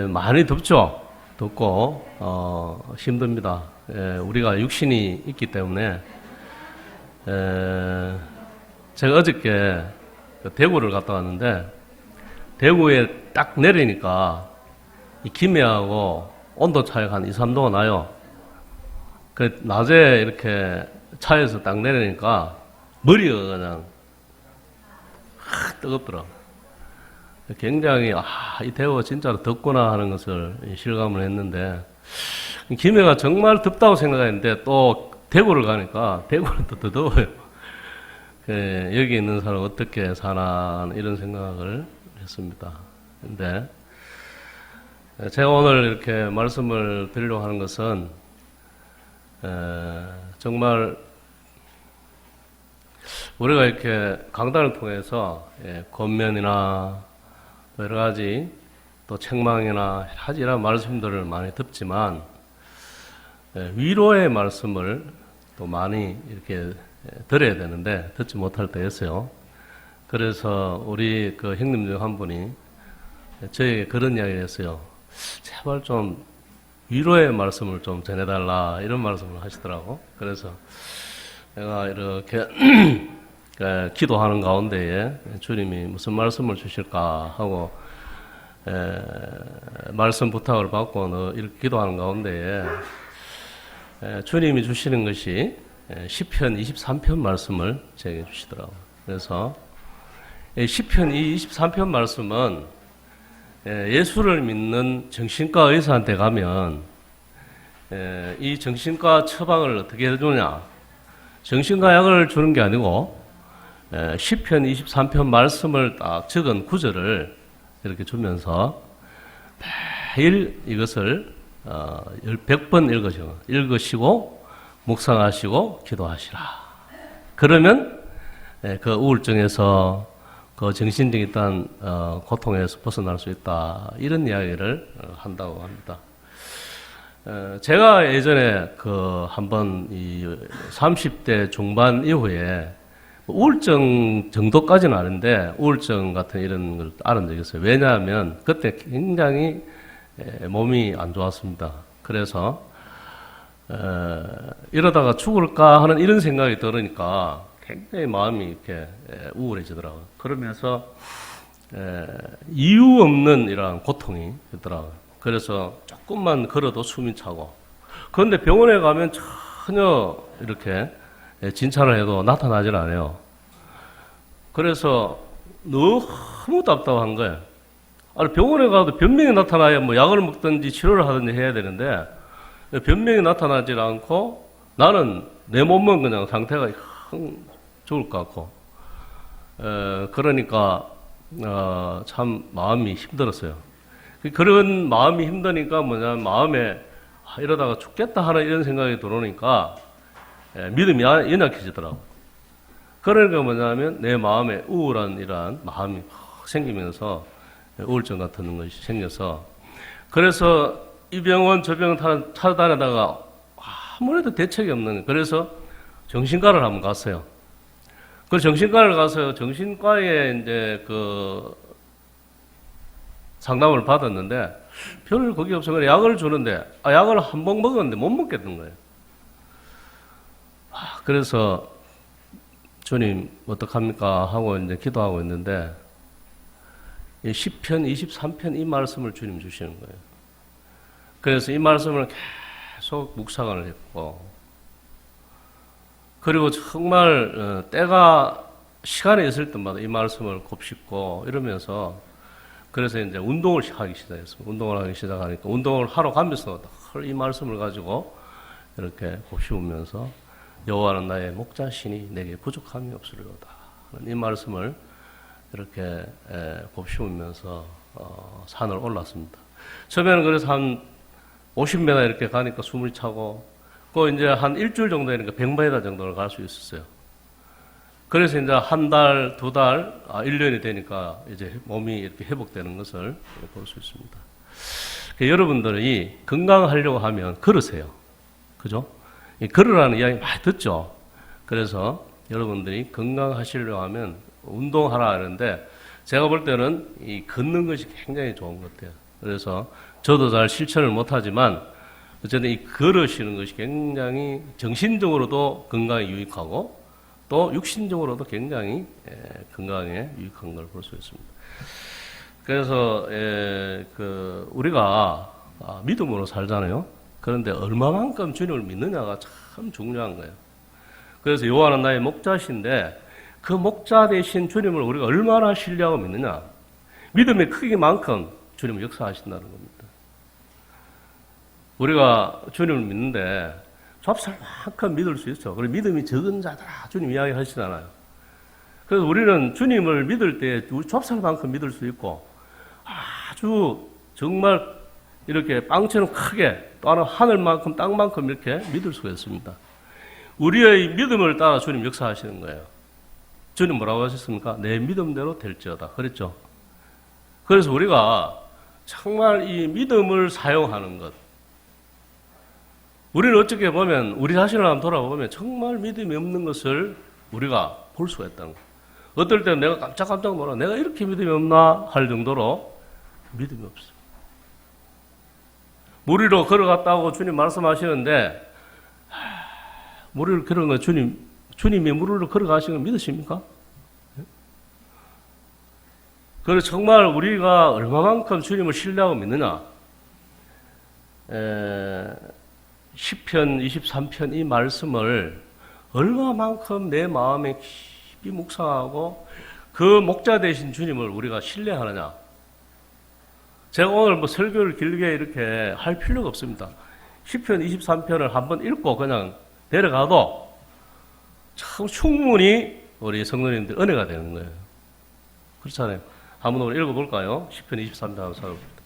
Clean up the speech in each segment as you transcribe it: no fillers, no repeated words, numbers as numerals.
많이 덥죠. 덥고 힘듭니다. 우리가 육신이 있기 때문에 제가 어저께 대구를 갔다 왔는데 대구에 딱 내리니까 이 김해하고 온도 차이가 한 2, 3도가 나요. 그 낮에 이렇게 차에서 딱 내리니까 머리가 그냥 뜨겁더라. 굉장히 이 대구가 진짜로 덥구나 하는 것을 실감을 했는데 김해가 정말 덥다고 생각했는데 또 대구를 가니까 대구는 또 더 더워요. 여기 있는 사람 어떻게 사나 이런 생각을 했습니다. 근데 제가 오늘 이렇게 말씀을 드리려고 하는 것은 정말 우리가 이렇게 강단을 통해서 권면이나 여러 가지 또 책망이나 여러 가지 이런 말씀들을 많이 듣지만 위로의 말씀을 또 많이 이렇게 들어야 되는데 듣지 못할 때가 있어요. 그래서 우리 그 형님 중 한 분이 저에게 그런 이야기를 했어요. 제발 좀 위로의 말씀을 좀 전해달라 이런 말씀을 하시더라고. 그래서 내가 이렇게 기도하는 가운데에 주님이 무슨 말씀을 주실까 하고 말씀 부탁을 받고 이렇게 기도하는 가운데에 주님이 주시는 것이 시편 23편 말씀을 제게 주시더라고요. 그래서 시편 23편 말씀은 예수를 믿는 정신과 의사한테 가면 이 정신과 처방을 어떻게 해주냐, 정신과 약을 주는 게 아니고 시편 23편 말씀을 딱 적은 구절을 이렇게 주면서 매일 이것을 100번 읽으시고 묵상하시고 기도하시라. 그러면 그 우울증에서 그 정신적인 어떤 고통에서 벗어날 수 있다. 이런 이야기를 한다고 합니다. 제가 예전에 한번 이 30대 중반 이후에 우울증 정도까지는 아닌데 우울증 같은 이런 걸 알은 적이 있어요. 왜냐하면 그때 굉장히 몸이 안 좋았습니다. 그래서 이러다가 죽을까 하는 이런 생각이 들으니까 굉장히 마음이 이렇게 우울해지더라고요. 그러면서 이유 없는 이러한 고통이 있더라고요. 그래서 조금만 걸어도 숨이 차고, 그런데 병원에 가면 전혀 이렇게 진찰을 해도 나타나질 않아요. 그래서 너무 답답한 거예요. 아니, 병원에 가도 변명이 나타나야 뭐 약을 먹든지 치료를 하든지 해야 되는데 변명이 나타나질 않고 나는 내 몸은 그냥 상태가 죽을 것 같고, 그러니까 참 마음이 힘들었어요. 그런 마음이 힘드니까 뭐냐면 마음에 이러다가 죽겠다 하는 이런 생각이 들어오니까 믿음이 연약해지더라고. 그러니까 뭐냐면 내 마음에 우울한 이러한 마음이 생기면서 우울증 같은 것이 생겨서, 그래서 이 병원 저 병원 찾아다니다가 아무래도 대책이 없는 거예요. 그래서 정신과를 한번 갔어요. 그 정신과를 가서 정신과에 이제 상담을 받았는데 별 거기 없어서 약을 주는데 약을 한 번 먹었는데 못 먹겠는 거예요. 그래서 주님 어떡합니까 하고 이제 기도하고 있는데 이 시편 23편 이 말씀을 주님 주시는 거예요. 그래서 이 말씀을 계속 묵상을 했고, 그리고 정말 때가 시간이 있을 때마다 이 말씀을 곱씹고 이러면서, 그래서 이제 운동을 하기 시작했습니다. 운동을 하기 시작하니까 운동을 하러 가면서 이 말씀을 가지고 이렇게 곱씹으면서 여호와는 나의 목자시니 내게 부족함이 없으리로다. 이 말씀을 이렇게 곱씹으면서 산을 올랐습니다. 처음에는 그래서 한 50m 이렇게 가니까 숨을 차고, 그 이제 한 일주일 정도 되니까 100m 정도를 갈 수 있었어요. 그래서 이제 한 달, 두 달, 1년이 되니까 이제 몸이 이렇게 회복되는 것을 볼 수 있습니다. 여러분들이 건강하려고 하면 걸으세요. 그죠? 이 걸으라는 이야기 많이 듣죠? 그래서 여러분들이 건강하시려고 하면 운동하라 하는데, 제가 볼 때는 이 걷는 것이 굉장히 좋은 것 같아요. 그래서 저도 잘 실천을 못하지만 어쨌든 이 걸으시는 것이 굉장히 정신적으로도 건강에 유익하고 또 육신적으로도 굉장히 건강에 유익한 걸 볼 수 있습니다. 그래서 우리가 믿음으로 살잖아요. 그런데 얼마만큼 주님을 믿느냐가 참 중요한 거예요. 그래서 여호와는 나의 목자신데 그 목자 대신 주님을 우리가 얼마나 신뢰하고 믿느냐. 믿음의 크기만큼 주님은 역사하신다는 겁니다. 우리가 주님을 믿는데 좁쌀만큼 믿을 수 있어. 그리고 믿음이 적은 자들아 주님 이야기 하시잖아요. 그래서 우리는 주님을 믿을 때 좁쌀만큼 믿을 수 있고 아주 정말 이렇게 빵처럼 크게 또 하늘만큼 땅만큼 이렇게 믿을 수가 있습니다. 우리의 믿음을 따라 주님 역사하시는 거예요. 주님 뭐라고 하셨습니까? 내 믿음대로 될지어다. 그랬죠. 그래서 우리가 정말 이 믿음을 사용하는 것. 우리는 어떻게 보면 우리 자신을 한번 돌아보면 정말 믿음이 없는 것을 우리가 볼 수가 있다는 거예요. 어떨 때는 내가 깜짝깜짝 놀라 내가 이렇게 믿음이 없나 할 정도로 믿음이 없어요. 물 위로 걸어갔다고 주님 말씀하시는데 물 위로 걸어간 거 주님이 물 위로 걸어가시는 거 믿으십니까? 그래서 정말 우리가 얼마만큼 주님을 신뢰하고 믿느냐. 시편 23편 이 말씀을 얼마만큼 내 마음에 깊이 묵상하고 그 목자 되신 주님을 우리가 신뢰하느냐. 제가 오늘 설교를 길게 이렇게 할 필요가 없습니다. 시편 23편을 한번 읽고 그냥 내려가도 참 충분히 우리 성도님들 은혜가 되는 거예요. 그렇잖아요. 한번 우리 읽어볼까요? 시편 23편 한번 살펴봅니다.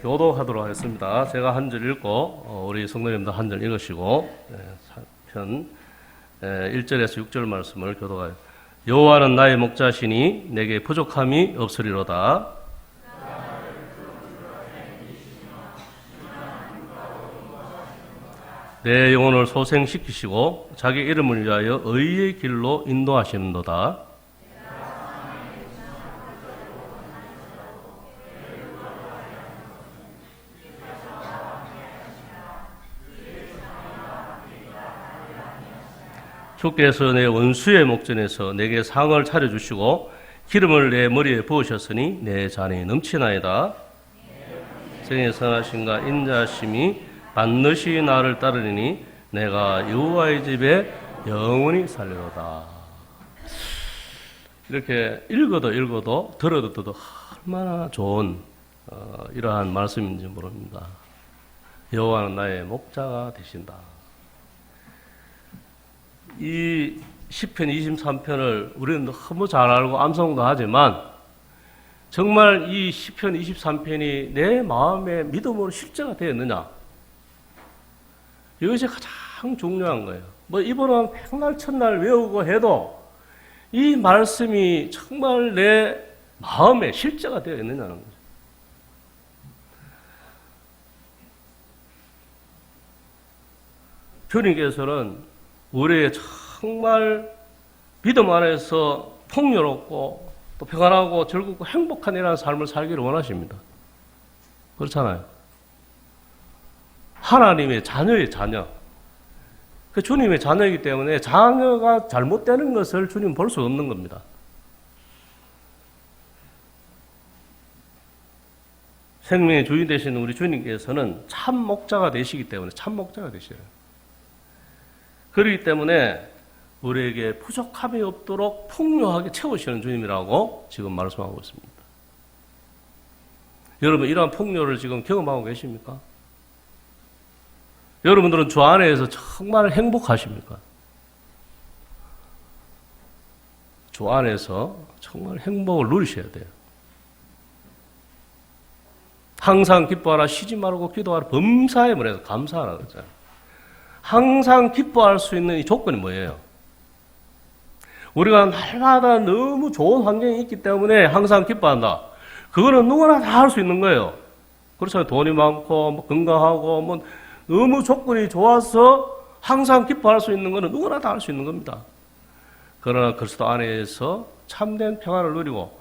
교도하도록 하겠습니다. 제가 한 절 읽고 우리 성도님도 한 절 읽으시고 편 1절에서 6절 말씀을 교도하여 여호와는 나의 목자시니 내게 부족함이 없으리로다. 내 영혼을 소생시키시고 자기 이름을 위하여 의의 길로 인도하시는도다. 주께서 내 원수의 목전에서 내게 상을 차려주시고 기름을 내 머리에 부으셨으니 내 잔이 넘치나이다. 생의 선하심과 인자하심이 반드시 나를 따르니 내가 여호와의 집에 영원히 살리로다. 이렇게 읽어도 들어도 얼마나 좋은 이러한 말씀인지 모릅니다. 여호와는 나의 목자가 되신다. 이 시편 23편을 우리는 너무 잘 알고 암송도 하지만 정말 이 시편 23편이 내 마음의 믿음으로 실제가 되었느냐, 이것이 가장 중요한 거예요. 이번은 백날 첫날 외우고 해도 이 말씀이 정말 내 마음에 실제가 되어 있느냐는 거죠. 주님께서는 우리의 정말 믿음 안에서 풍요롭고 또 평안하고 즐겁고 행복한 이라는 삶을 살기를 원하십니다. 그렇잖아요. 하나님의 자녀의 자녀. 그 주님의 자녀이기 때문에 자녀가 잘못되는 것을 주님 볼 수 없는 겁니다. 생명의 주인 되시는 우리 주님께서는 참 목자가 되시기 때문에 참 목자가 되셔요. 그렇기 때문에 우리에게 부족함이 없도록 풍요하게 채우시는 주님이라고 지금 말씀하고 있습니다. 여러분 이러한 풍요를 지금 경험하고 계십니까? 여러분들은 주 안에서 정말 행복하십니까? 주 안에서 정말 행복을 누리셔야 돼요. 항상 기뻐하라, 쉬지 말고 기도하라, 범사에 문에서 감사하라 그러잖아요. 항상 기뻐할 수 있는 이 조건이 뭐예요? 우리가 날마다 너무 좋은 환경이 있기 때문에 항상 기뻐한다. 그거는 누구나 다 할 수 있는 거예요. 그렇잖아요. 돈이 많고 건강하고 너무 조건이 좋아서 항상 기뻐할 수 있는 것은 누구나 다 할 수 있는 겁니다. 그러나 그리스도 안에서 참된 평안을 누리고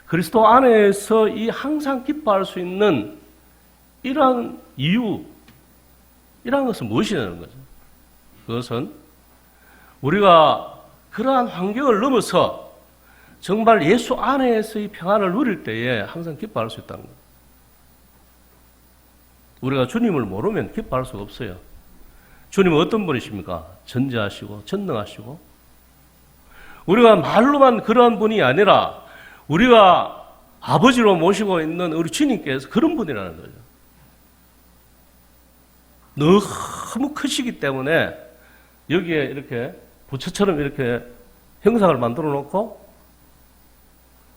그리스도 안에서 이 항상 기뻐할 수 있는 이러한 이유, 이러한 것은 무엇이냐는 거죠. 그것은 우리가 그러한 환경을 넘어서 정말 예수 안에서의 평안을 누릴 때에 항상 기뻐할 수 있다는 거예요. 우리가 주님을 모르면 기뻐할 수가 없어요. 주님은 어떤 분이십니까? 전지하시고 전능하시고 우리가 말로만 그러한 분이 아니라 우리가 아버지로 모시고 있는 우리 주님께서 그런 분이라는 거죠. 너무 크시기 때문에 여기에 이렇게 부처처럼 이렇게 형상을 만들어 놓고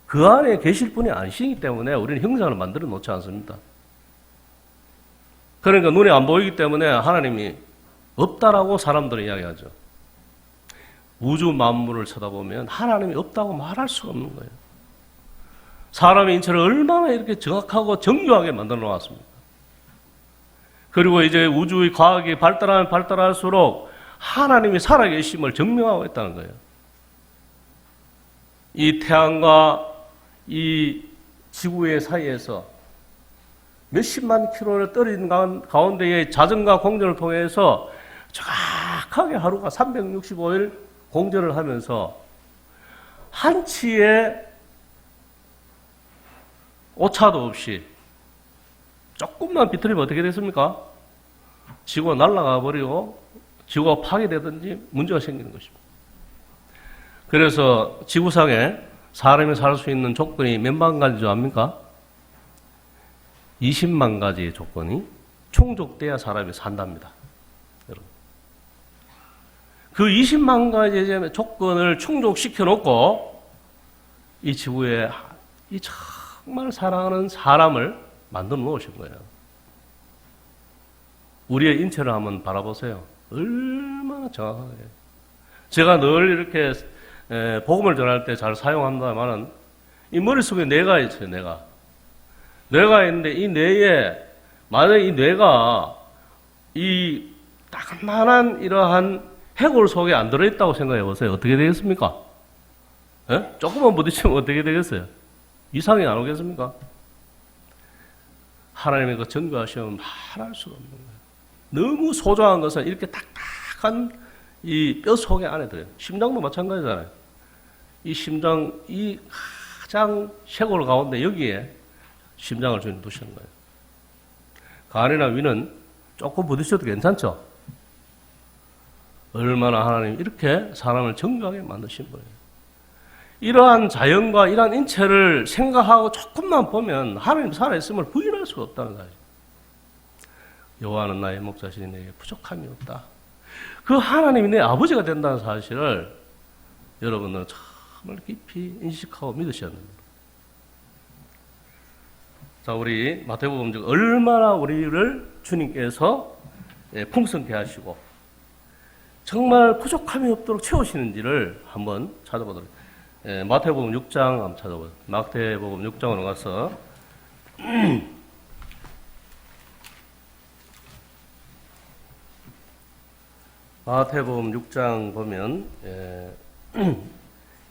그 안에 계실 분이 아니시기 때문에 우리는 형상을 만들어 놓지 않습니다. 그러니까 눈에 안 보이기 때문에 하나님이 없다라고 사람들은 이야기하죠. 우주 만물을 쳐다보면 하나님이 없다고 말할 수가 없는 거예요. 사람의 인체를 얼마나 이렇게 정확하고 정교하게 만들어 놓았습니까? 그리고 이제 우주의 과학이 발달하면 발달할수록 하나님이 살아계심을 증명하고 있다는 거예요. 이 태양과 이 지구의 사이에서 몇십만 킬로를 떨어진 가운데에 자전과 공전을 통해서 정확하게 하루가 365일 공전을 하면서 한치의 오차도 없이 조금만 비틀리면 어떻게 됐습니까? 지구가 날아가 버리고 지구가 파괴되든지 문제가 생기는 것입니다. 그래서 지구상에 사람이 살 수 있는 조건이 몇만 가지 줄 압니까? 20만 가지의 조건이 충족돼야 사람이 산답니다. 여러분. 그 20만 가지의 조건을 충족시켜 놓고 이 지구에 이 정말 사랑하는 사람을 만들어 놓으신 거예요. 우리의 인체를 한번 바라보세요. 얼마나 정확하게. 제가 늘 이렇게 복음을 전할 때 잘 사용한다면은 이 머릿속에 뇌가 있어요, 뇌가. 뇌가 있는데 이 뇌에 만약에 이 뇌가 이 따끈한 이러한 해골 속에 안 들어있다고 생각해 보세요. 어떻게 되겠습니까? 예? 조금만 부딪히면 어떻게 되겠어요? 이상이 안 오겠습니까? 하나님의 그 정교하시면 말할 수가 없는 거예요. 너무 소중한 것은 이렇게 딱딱한 이 뼈 속에 안에 들어요. 심장도 마찬가지잖아요. 이 심장, 이 가장 쇄골 가운데 여기에 심장을 주님 두시는 거예요. 간이나 위는 조금 부딪혀도 괜찮죠? 얼마나 하나님 이렇게 사람을 정교하게 만드신 거예요. 이러한 자연과 이러한 인체를 생각하고 조금만 보면 하나님 살아있음을 부인할 수가 없다는 거예요. 여호와는 나의 목자시니 내게 부족함이 없다. 그 하나님이 내 아버지가 된다는 사실을 여러분들은 정말 깊이 인식하고 믿으셔야 됩니다. 자, 우리 마태복음 중 얼마나 우리를 주님께서 풍성케 하시고 정말 부족함이 없도록 채우시는지를 한번 찾아보도록. 마태복음 6장 한번 찾아보세요. 마태복음 6장으로 가서 마태복음 6장 보면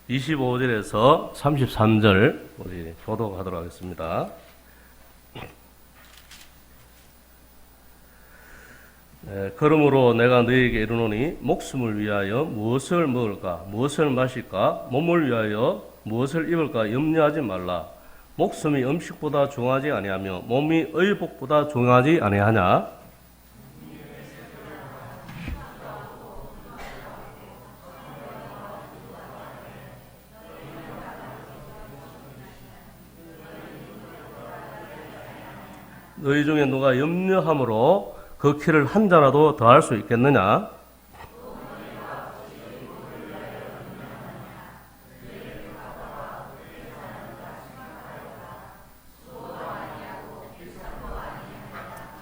25절에서 33절 우리 교독하도록 하겠습니다. 그러므로 내가 너에게 이르노니 목숨을 위하여 무엇을 먹을까 무엇을 마실까 몸을 위하여 무엇을 입을까 염려하지 말라. 목숨이 음식보다 중하지 아니하며 몸이 의복보다 중하지 아니하냐. 너희 중에 누가 염려함으로 그 키를 한 자라도 더할 수 있겠느냐?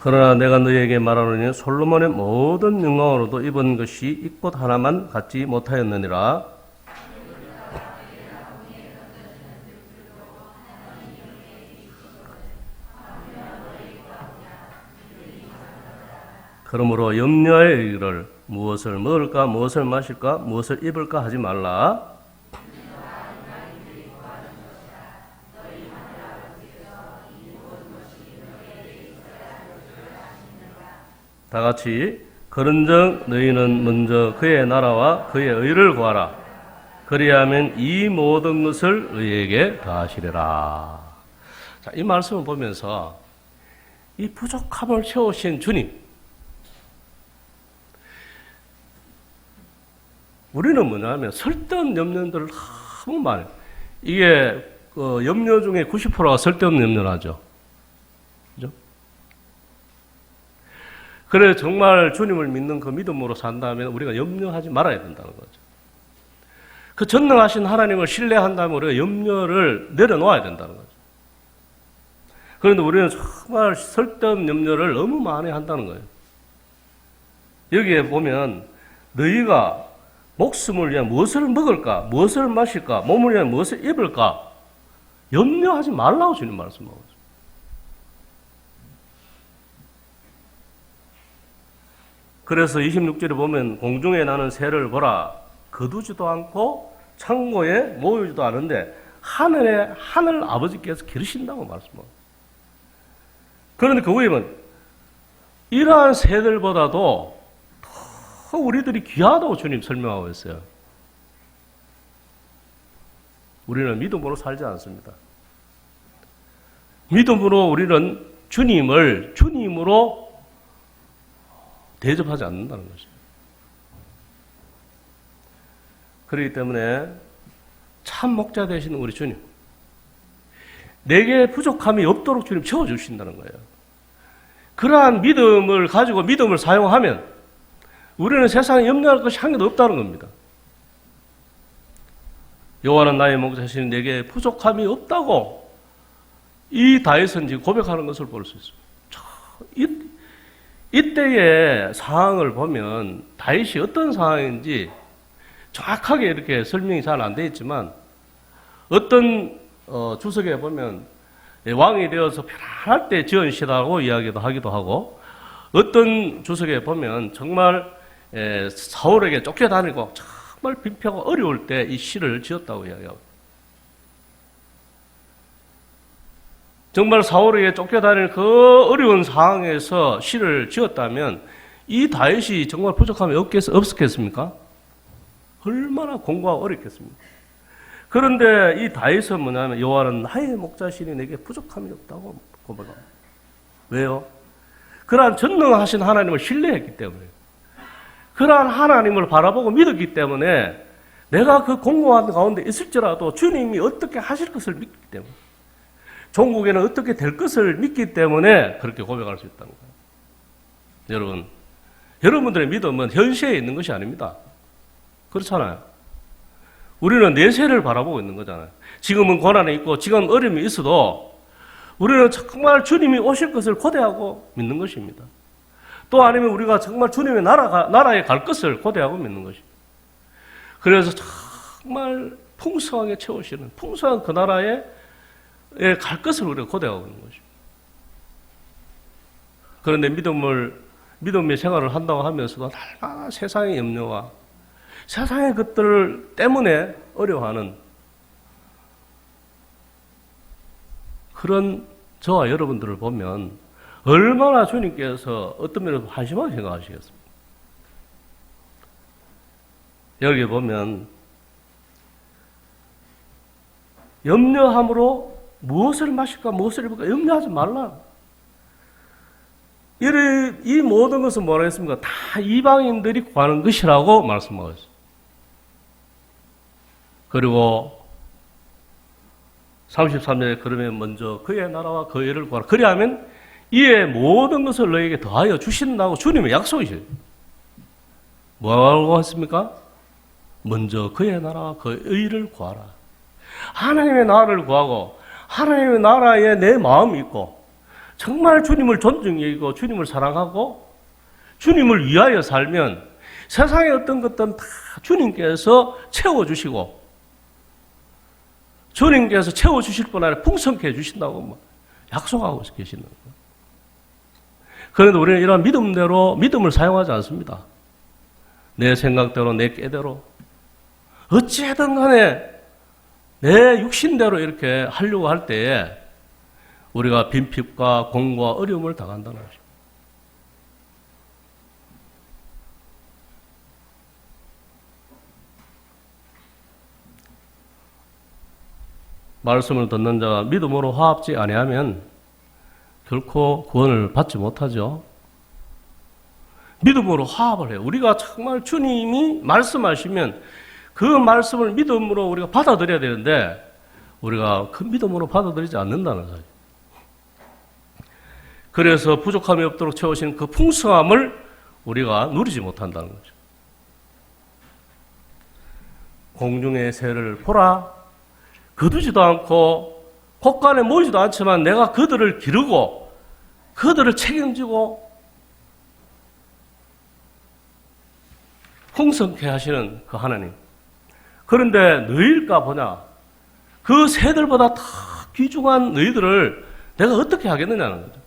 그러나 내가 너희에게 말하노니 솔로몬의 모든 영광으로도 입은 것이 이 꽃 하나만 갖지 못하였느니라. 그러므로 염려의 이르기를 무엇을 먹을까, 무엇을 마실까, 무엇을 입을까 하지 말라. 다 같이 그런즉 너희는 먼저 그의 나라와 그의 의를 구하라. 그리하면 이 모든 것을 너희에게 더하시리라. 자, 이 말씀을 보면서 이 부족함을 채우신 주님, 우리는 뭐냐면 쓸데없는 염려들을 너무 많아요. 이게 염려 중에 90%가 쓸데없는 염려라죠. 그죠? 그래 정말 주님을 믿는 그 믿음으로 산다면 우리가 염려하지 말아야 된다는 거죠. 그 전능하신 하나님을 신뢰한다면 우리가 염려를 내려놓아야 된다는 거죠. 그런데 우리는 정말 쓸데없는 염려를 너무 많이 한다는 거예요. 여기에 보면 너희가 목숨을 위해 무엇을 먹을까, 무엇을 마실까, 몸을 위해 무엇을 입을까 염려하지 말라고 주님 말씀하고 있어요. 그래서 26절에 보면 공중에 나는 새를 보라. 거두지도 않고 창고에 모이지도 않은데 하늘 아버지께서 기르신다고 말씀합니다. 그런데 그 위에는 이러한 새들보다도 더 우리들이 귀하다고 주님 설명하고 있어요. 우리는 믿음으로 살지 않습니다. 믿음으로 우리는 주님으로 대접하지 않는다는 것이죠. 그렇기 때문에 참 목자 되시는 우리 주님, 내게 부족함이 없도록 주님 채워주신다는 거예요. 그러한 믿음을 가지고 믿음을 사용하면 우리는 세상에 염려할 것이 한 개도 없다는 겁니다. 여호와는 나의 목자시니 내게 부족함이 없다고 이 다윗은 지금 고백하는 것을 볼 수 있습니다. 이때의 상황을 보면 다윗이 어떤 상황인지 정확하게 이렇게 설명이 잘 안 되어 있지만 어떤 주석에 보면 왕이 되어서 편안할 때 지은 시라고 이야기도 하기도 하고 어떤 주석에 보면 정말 사울에게 쫓겨다니고 정말 빈표가 어려울 때 이 시를 지었다고 이야기하고 정말 사울에게 쫓겨다니는 그 어려운 상황에서 시를 지었다면 이 다윗이 정말 부족함이 없었겠습니까? 얼마나 공부가 어렵겠습니까? 그런데 이 다윗은 뭐냐면 여호와는 나의 목자시니 내게 부족함이 없다고 고백합니다. 왜요? 그러한 전능하신 하나님을 신뢰했기 때문에 그러한 하나님을 바라보고 믿었기 때문에 내가 그 공고한 가운데 있을지라도 주님이 어떻게 하실 것을 믿기 때문에 종국에는 어떻게 될 것을 믿기 때문에 그렇게 고백할 수 있다는 거예요. 여러분들의 믿음은 현세에 있는 것이 아닙니다. 그렇잖아요. 우리는 내세를 바라보고 있는 거잖아요. 지금은 고난이 있고 지금 어려움이 있어도 우리는 정말 주님이 오실 것을 고대하고 믿는 것입니다. 또 아니면 우리가 정말 주님의 나라에 갈 것을 고대하고 믿는 것입니다. 그래서 정말 풍성하게 채우시는 풍성한 그 나라에 갈 것을 우리가 고대하고 있는 것입니다. 그런데 믿음의 생활을 한다고 하면서도 날마다 세상의 염려와 세상의 것들 때문에 어려워하는 그런 저와 여러분들을 보면 얼마나 주님께서 어떤 면에서 한심하게 생각하시겠습니까? 여기 보면 염려함으로 무엇을 마실까 무엇을 입을까 염려하지 말라. 이 모든 것은 뭐라 했습니까? 다 이방인들이 구하는 것이라고 말씀하고 있어요. 그리고 33절에 그러면 먼저 그의 나라와 그의 의를 구하라. 그리하면 이에 모든 것을 너에게 더하여 주신다고 주님의 약속이셔요. 뭐라고 했습니까? 먼저 그의 나라와 그의 의를 구하라. 하나님의 나라를 구하고 하나님의 나라에 내 마음이 있고 정말 주님을 존중히 여기고 주님을 사랑하고 주님을 위하여 살면 세상의 어떤 것들은 다 주님께서 채워주시고 주님께서 채워주실 뿐 아니라 풍성케 해주신다고 약속하고 계시는 거예요. 그런데 우리는 이런 믿음대로 믿음을 사용하지 않습니다. 내 생각대로, 내 깨대로, 어찌하든 간에 내 육신대로 이렇게 하려고 할 때에 우리가 빈핍과 공과 어려움을 당한다는 거죠. 말씀을 듣는 자가 믿음으로 화합지 아니하면 결코 구원을 받지 못하죠. 믿음으로 화합을 해요. 우리가 정말 주님이 말씀하시면 그 말씀을 믿음으로 우리가 받아들여야 되는데 우리가 그 믿음으로 받아들이지 않는다는 거죠. 그래서 부족함이 없도록 채우신 그 풍성함을 우리가 누리지 못한다는 거죠. 공중의 새를 보라. 거두지도 않고 곳간에 모이지도 않지만 내가 그들을 기르고 그들을 책임지고 풍성케 하시는 그 하나님. 그런데 너희일까 보냐. 그 새들보다 더 귀중한 너희들을 내가 어떻게 하겠느냐는 거죠.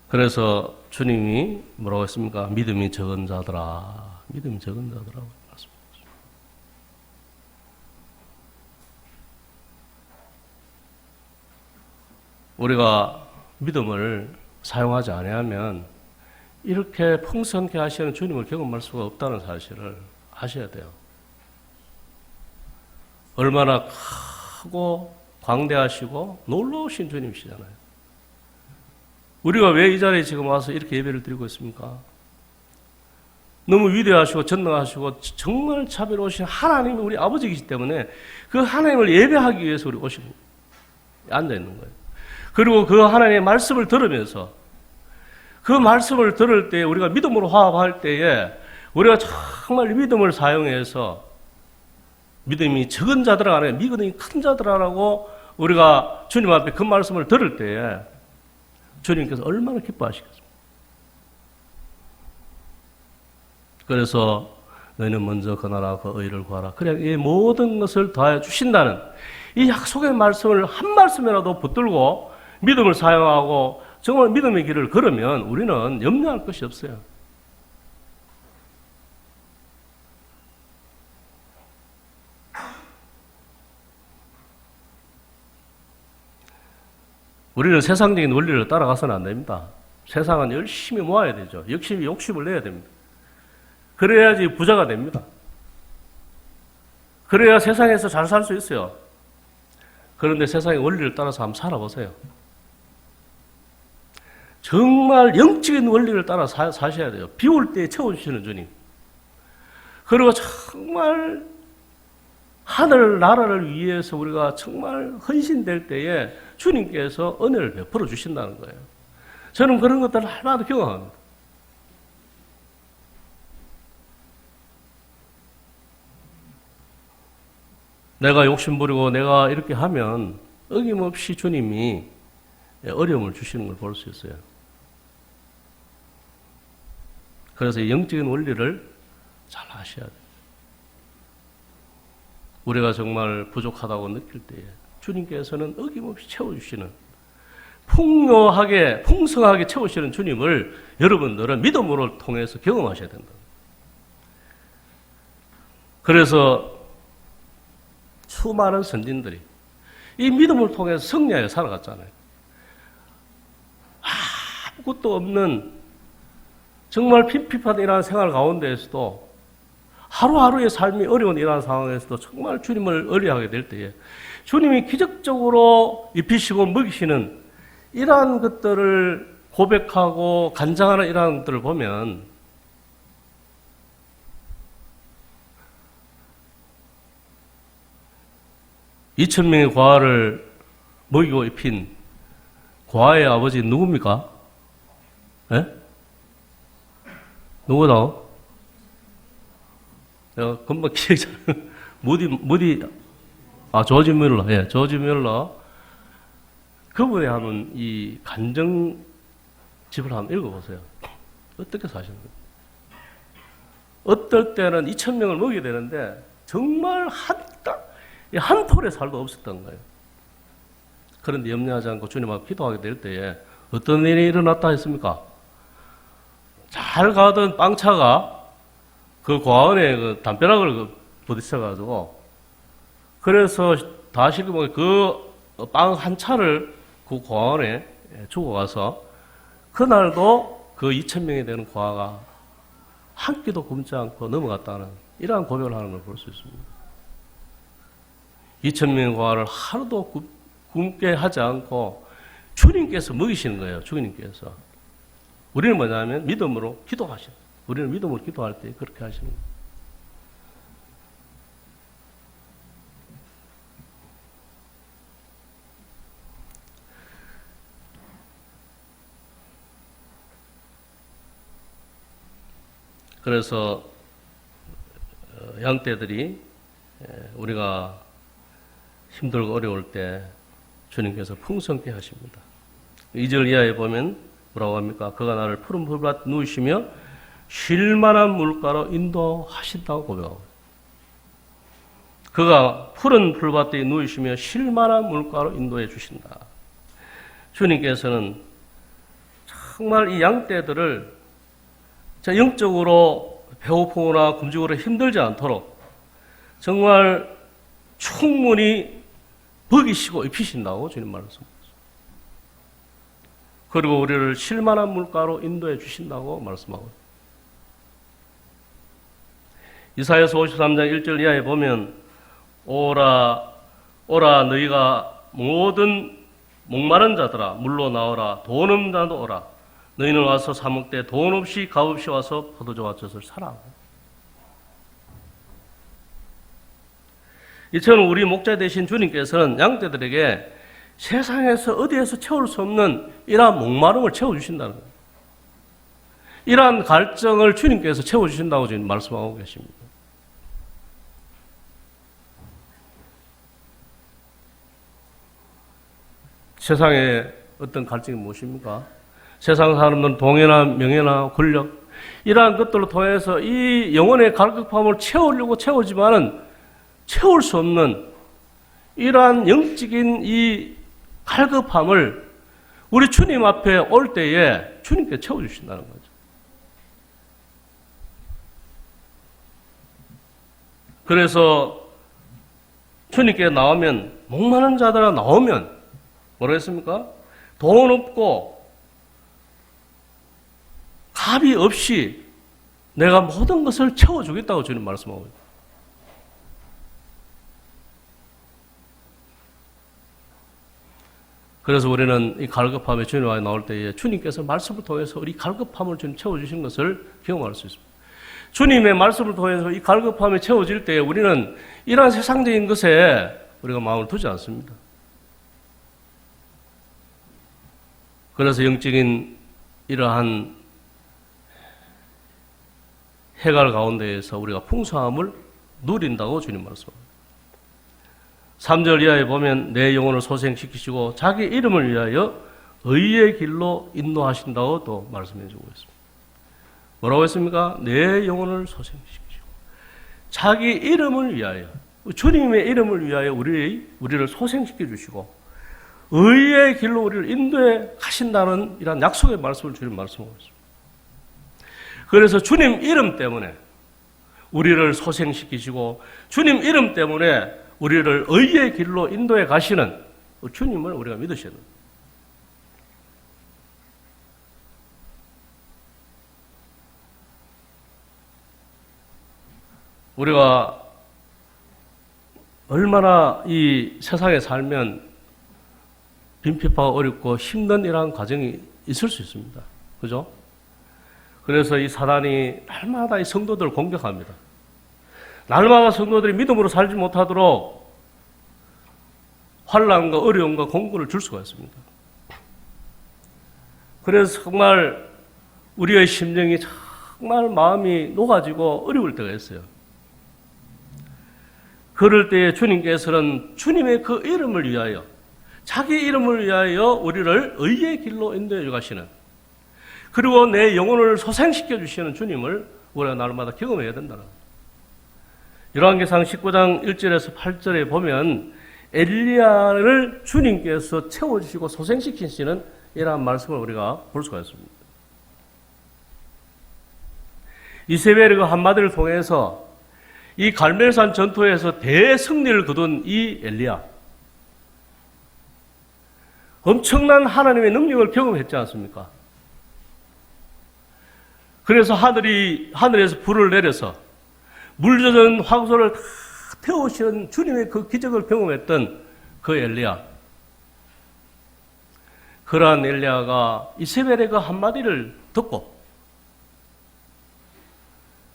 그래서 주님이 뭐라고 했습니까? 믿음이 적은 자들아. 믿음이 적은 자들아고 말씀하셨습니다. 우리가 믿음을 사용하지 아니하면 이렇게 풍성케 하시는 주님을 경험할 수가 없다는 사실을 아셔야 돼요. 얼마나 크고 광대하시고 놀라우신 주님이시잖아요. 우리가 왜 이 자리에 지금 와서 이렇게 예배를 드리고 있습니까? 너무 위대하시고 전능하시고 정말 자비로우신 하나님이 우리 아버지이기 때문에 그 하나님을 예배하기 위해서 우리 오신 앉아 있는 거예요. 그리고 그 하나님의 말씀을 들으면서 그 말씀을 들을 때 우리가 믿음으로 화합할 때에 우리가 정말 믿음을 사용해서 믿음이 적은 자들아 아니라 믿음이 큰 자들아라고 우리가 주님 앞에 그 말씀을 들을 때에 주님께서 얼마나 기뻐하시겠습니까? 그래서 너희는 먼저 그 나라 그 의를 구하라. 그래 이 모든 것을 더하여 주신다는 이 약속의 말씀을 한 말씀이라도 붙들고 믿음을 사용하고 정말 믿음의 길을 걸으면 우리는 염려할 것이 없어요. 우리는 세상적인 원리를 따라가서는 안 됩니다. 세상은 열심히 모아야 되죠. 열심히 욕심을 내야 됩니다. 그래야지 부자가 됩니다. 그래야 세상에서 잘 살 수 있어요. 그런데 세상의 원리를 따라서 한번 살아보세요. 정말 영적인 원리를 따라 사셔야 돼요. 비 올 때 채워주시는 주님. 그리고 정말 하늘 나라를 위해서 우리가 정말 헌신될 때에 주님께서 은혜를 베풀어 주신다는 거예요. 저는 그런 것들을 하나도 경험합니다. 내가 욕심부리고 내가 이렇게 하면 어김없이 주님이 어려움을 주시는 걸 볼 수 있어요. 그래서 영적인 원리를 잘 아셔야 돼요. 우리가 정말 부족하다고 느낄 때에 주님께서는 어김없이 채워주시는 풍요하게 풍성하게 채우시는 주님을 여러분들은 믿음으로 통해서 경험하셔야 된다. 그래서 수많은 선진들이 이 믿음을 통해서 승리하여 살아갔잖아요. 아무것도 없는 정말 핍핍한 이러한 생활 가운데에서도 하루하루의 삶이 어려운 이러한 상황에서도 정말 주님을 의뢰하게 될 때에 주님이 기적적으로 입히시고 먹이시는 이러한 것들을 고백하고 간증하는 이러한 것들을 보면 이천 명의 과를 먹이고 입힌 과의 아버지 누굽니까? 예? 누구다? 내가 금방 기억이 잘, 조지 뮬러. 예, 조지 뮬러. 그분이 하는 이 간증집을 한번 읽어보세요. 어떻게 사셨는지. 어떨 때는 2,000명을 먹여야 되는데, 정말 한 톨의 살도 없었던 거예요. 그런데 염려하지 않고 주님 앞에 기도하게 될 때에 어떤 일이 일어났다 했습니까? 잘 가던 빵차가 그 고아원에 그 담벼락을 부딪혀가지고 그래서 다시 그 빵 한 차를 그 고아원에 주고 가서 그날도 그 2,000명이 되는 고아가 한 끼도 굶지 않고 넘어갔다는 이러한 고백을 하는 걸 볼 수 있습니다. 2,000명의 고아를 하루도 굶게 하지 않고 주님께서 먹이시는 거예요. 주님께서. 우리는 뭐냐면 믿음으로 기도하시는 거예요. 우리는 믿음으로 기도할 때 그렇게 하시는 거예요. 그래서 양떼들이 우리가 힘들고 어려울 때 주님께서 풍성케 하십니다. 2절 이하에 보면 뭐라고 합니까? 그가 나를 푸른 풀밭 누이시며 쉴만한 물가로 인도하신다고 고백하고 그가 푸른 풀밭에 누이시며 쉴만한 물가로 인도해 주신다. 주님께서는 정말 이 양떼들을 영적으로 배고프거나 굶주거나 힘들지 않도록 정말 충분히 먹이시고 입히신다고 주님 말씀하셨습니다. 그리고 우리를 쉴만한 물가로 인도해 주신다고 말씀하고 이사야서 53장 1절 이하에 보면 오라 너희가 모든 목마른 자들아 물로 나오라 돈 없는 자도 오라 너희는 와서 사 먹되 돈 없이 값 없이 와서 포도주와 젖을 사라. 이처럼 우리 목자 되신 주님께서는 양떼들에게 세상에서 어디에서 채울 수 없는 이러한 목마름을 채워주신다는 거예요. 이러한 갈증을 주님께서 채워주신다고 지금 말씀하고 계십니다. 세상에 어떤 갈증이 무엇입니까? 세상 사람들은 동해나 명예나 권력 이러한 것들로 통해서 이 영혼의 갈급함을 채우려고 채우지만은 채울 수 없는 이러한 영적인 이 갈급함을 우리 주님 앞에 올 때에 주님께 채워주신다는 거죠. 그래서 주님께 나오면 목마른 자들아 나오면 뭐라 했습니까? 돈 없고 값이 없이 내가 모든 것을 채워주겠다고 주님 말씀하고 있습니다. 그래서 우리는 이 갈급함에 주님 앞에 나올 때에 주님께서 말씀을 통해서 우리 갈급함을 주님 채워주신 것을 경험할 수 있습니다. 주님의 말씀을 통해서 이 갈급함에 채워질 때에 우리는 이러한 세상적인 것에 우리가 마음을 두지 않습니다. 그래서 영적인 이러한 해갈 가운데에서 우리가 풍성함을 누린다고 주님 말씀합니다. 3절 이하에 보면 내 영혼을 소생시키시고 자기 이름을 위하여 의의 길로 인도하신다고 또 말씀해 주고 있습니다. 뭐라고 했습니까? 내 영혼을 소생시키시고 자기 이름을 위하여 주님의 이름을 위하여 우리를 소생시켜 주시고 의의 길로 우리를 인도해 가신다는 이런 약속의 말씀을 주님 말씀하고 있습니다. 그래서 주님 이름 때문에 우리를 소생시키시고 주님 이름 때문에 우리를 의의 길로 인도해 가시는 주님을 우리가 믿으셔야 됩니다. 우리가 얼마나 이 세상에 살면 빈핍하고 어렵고 힘든 이러한 과정이 있을 수 있습니다. 그죠? 그래서 이 사단이 날마다 이 성도들을 공격합니다. 날마다 성도들이 믿음으로 살지 못하도록 환난과 어려움과 공고를 줄 수가 있습니다. 그래서 정말 우리의 심령이 정말 마음이 녹아지고 어려울 때가 있어요. 그럴 때에 주님께서는 주님의 그 이름을 위하여 자기 이름을 위하여 우리를 의의 길로 인도해 가시는 그리고 내 영혼을 소생시켜 주시는 주님을 우리가 날마다 경험해야 된다는 거예요. 열왕기상 19장 1절에서 8절에 보면 엘리야를 주님께서 채워주시고 소생시키시는 이러한 말씀을 우리가 볼 수가 있습니다. 이세벨의 그 한마디를 통해서 이 갈멜산 전투에서 대승리를 거둔 이 엘리야, 엄청난 하나님의 능력을 경험했지 않습니까? 그래서 하늘에서 불을 내려서 물 젖은 황소를 다 태우시는 주님의 그 기적을 경험했던 그 엘리야. 그러한 엘리야가 이세벨의 그 한마디를 듣고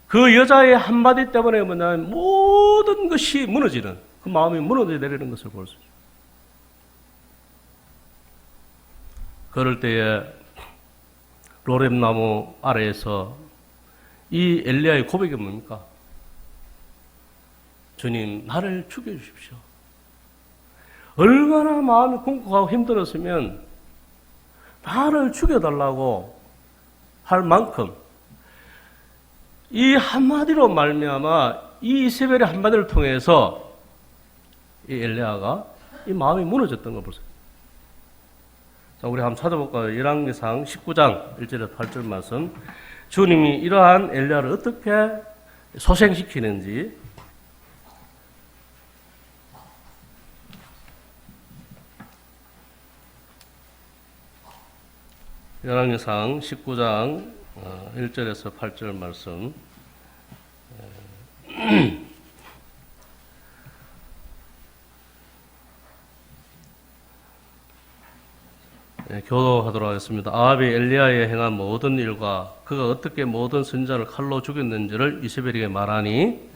그 여자의 한마디 때문에 뭐냐면 모든 것이 무너지는, 그 마음이 무너져 내리는 것을 볼 수 있습니다. 그럴 때에 로뎀나무 아래에서 이 엘리야의 고백이 뭡니까? 주님, 나를 죽여주십시오. 얼마나 마음이 궁핍하고 힘들었으면 나를 죽여달라고 할 만큼 이 한마디로 말미암아 이 이세벨의 한마디를 통해서 이 엘리야가 이 마음이 무너졌던 걸 보세요. 자, 우리 한번 찾아볼까요? 열왕기상 19장 1절에서 8절 말씀. 주님이 이러한 엘리야를 어떻게 소생시키는지. 열왕기상 19장 1절에서 8절 말씀. 교도하도록 하겠습니다. 아합이 엘리야에 행한 모든 일과 그가 어떻게 모든 선지자를 칼로 죽였는지를 이세벨에게 말하니,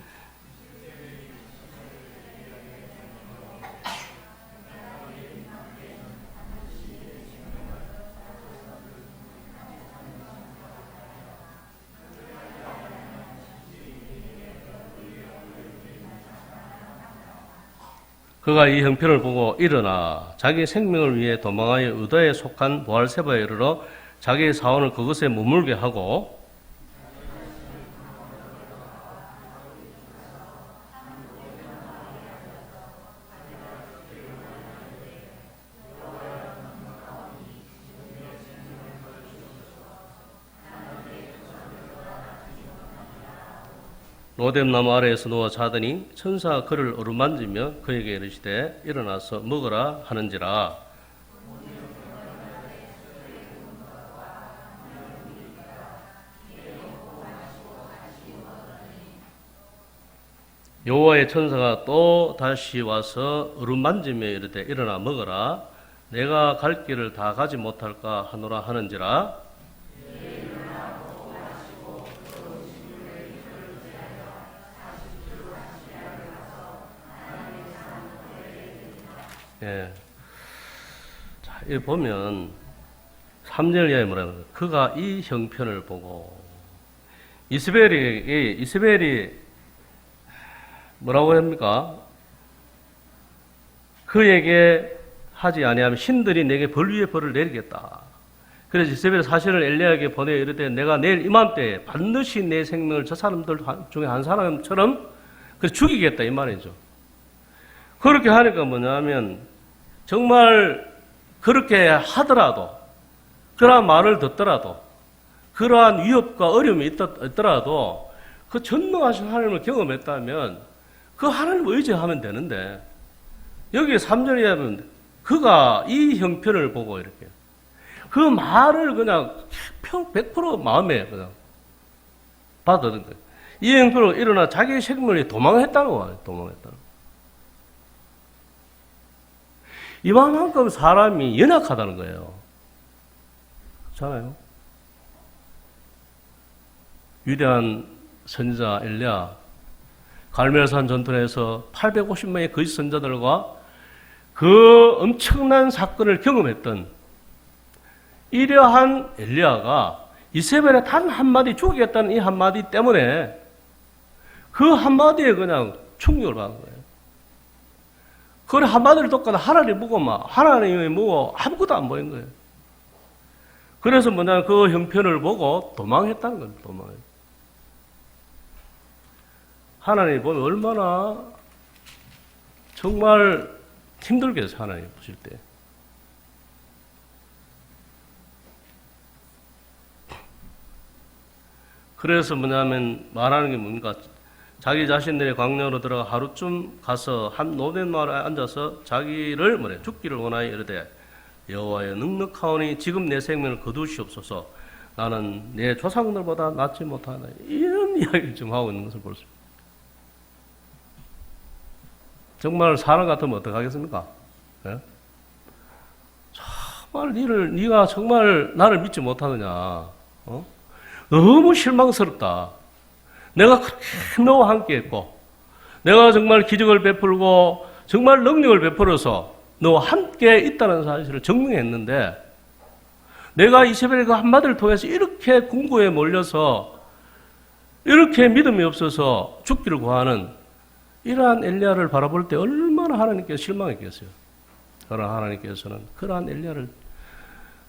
그가 이 형편을 보고 일어나 자기 생명을 위해 도망하여 유다에 속한 보알세바에 이르러 자기의 사원을 그것에 머물게 하고, 로뎀나무 아래에서 누워 자더니 천사가 그를 어루만지며 그에게 이르시되 일어나서 먹으라 하는지라. 여호와의 천사가 또 다시 와서 어루만지며 이르되 일어나 먹으라. 내가 갈 길을 다 가지 못할까 하노라 하는지라. 예. 자, 이 보면 3절 이하에 뭐라는 거예요? 그가 이 형편을 보고 이스벨이 뭐라고 합니까? 그에게 하지 아니하면 신들이 내게 벌 위에 벌을 내리겠다. 그래서 이스벨이 사실을 엘리야에게 보내 이르되 내가 내일 이맘때에 반드시 내 생명을 저 사람들 중에 한 사람처럼 죽이겠다 이 말이죠. 그렇게 하니까 뭐냐면 정말 그렇게 하더라도, 그러한 말을 듣더라도, 그러한 위협과 어려움이 있더라도 그 전능하신 하나님을 경험했다면 그 하나님을 의지하면 되는데, 여기 3절에 하면 그가 이 형편을 보고 이렇게 그 말을 그냥 100% 마음에 그냥 받아든 거예요. 이 형편으로 일어나 자기의 생명을 도망했다고 해요. 도망했다고. 이만큼 사람이 연약하다는 거예요. 그렇잖아요. 위대한 선지자 엘리야, 갈멜산 전투에서 850명의 거짓 선지자들과 그 엄청난 사건을 경험했던 이러한 엘리야가 이세벨에 단 한마디 죽이겠다는 이 한마디 때문에 그 한마디에 그냥 충격을 받은 거예요. 그 한마디를 듣고 하나님 보고 하나님이 보고 아무것도 안 보인 거예요. 그래서 뭐냐면 그 형편을 보고 도망했다는 거예요. 도망해. 하나님이 보면 얼마나 정말 힘들게 해서 하나님 보실 때. 그래서 뭐냐면 말하는 게 뭡니까? 자기 자신들의 광야로 들어가 하루쯤 가서 한 노랫마을에 앉아서 자기를 뭐래 죽기를 원하여 이르되 여호와여 넉넉하오니 지금 내 생명을 거두시옵소서. 나는 내 조상들보다 낫지 못하나. 이런 이야기를 좀 하고 있는 것을 볼 수 있습니다. 정말 사람 같으면 어떡하겠습니까? 네? 정말 네가 정말 나를 믿지 못하느냐? 너무 실망스럽다. 내가 그렇게 너와 함께 했고, 내가 정말 기적을 베풀고, 정말 능력을 베풀어서 너와 함께 있다는 사실을 증명했는데, 내가 이세벨의 그 한마디를 통해서 이렇게 궁고에 몰려서, 이렇게 믿음이 없어서 죽기를 구하는 이러한 엘리야를 바라볼 때 얼마나 하나님께서 실망했겠어요. 그러나 하나님께서는 그러한 엘리야를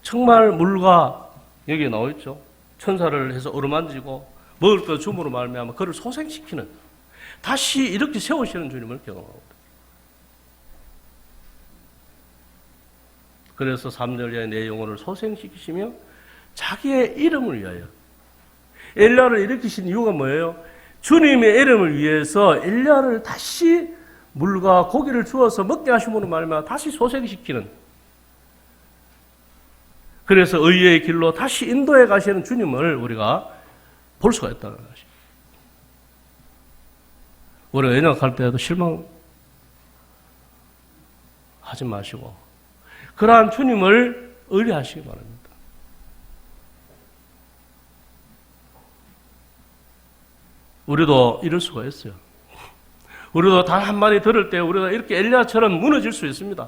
정말 물과 여기에 나와있죠. 천사를 해서 어루만지고 먹을 것 줌으로 말미암아 그를 소생시키는, 다시 이렇게 세우시는 주님을 경험합니다. 그래서 3절 이하의 내 영혼을 소생시키시며 자기의 이름을 위하여. 엘리야를 일으키신 이유가 뭐예요? 주님의 이름을 위해서 엘리야를 다시 물과 고기를 주어서 먹게 하심으로 말미암아 다시 소생시키는, 그래서 의의 길로 다시 인도해 가시는 주님을 우리가 볼 수가 있다는 것입니다. 우리가 연약할 때에도 실망하지 마시고 그러한 주님을 의뢰하시기 바랍니다. 우리도 이럴 수가 있어요. 우리도 단 한마디 들을 때 우리가 이렇게 엘리야처럼 무너질 수 있습니다.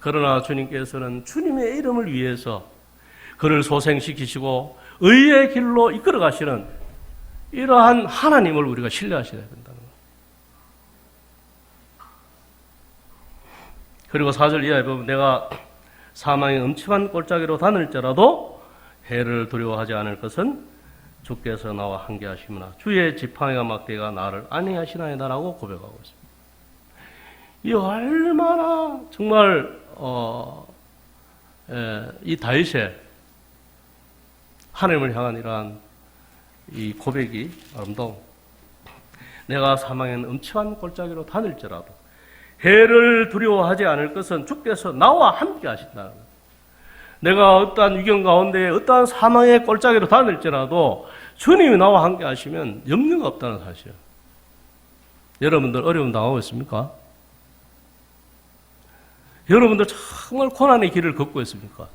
그러나 주님께서는 주님의 이름을 위해서 그를 소생시키시고 의의 길로 이끌어 가시는 이러한 하나님을 우리가 신뢰하셔야 된다는 거예요. 그리고 4절 이하에 보면 내가 사망의 엄침한 골짜기로 다닐지라도 해를 두려워하지 않을 것은 주께서 나와 함께 하시므나 주의 지팡이와 막대가 나를 안위하시나이다라고 고백하고 있습니다. 이 얼마나 정말 이 다윗의 하나님을 향한 이러한 이 고백이 아름다워. 내가 사망의 엄침한 골짜기로 다닐지라도 해를 두려워하지 않을 것은 주께서 나와 함께 하신다는 거예요. 내가 어떠한 위경 가운데 어떠한 사망의 골짜기로 다닐지라도 주님이 나와 함께 하시면 염려가 없다는 사실이에요. 여러분들 어려움 당하고 있습니까? 여러분들 정말 고난의 길을 걷고 있습니까?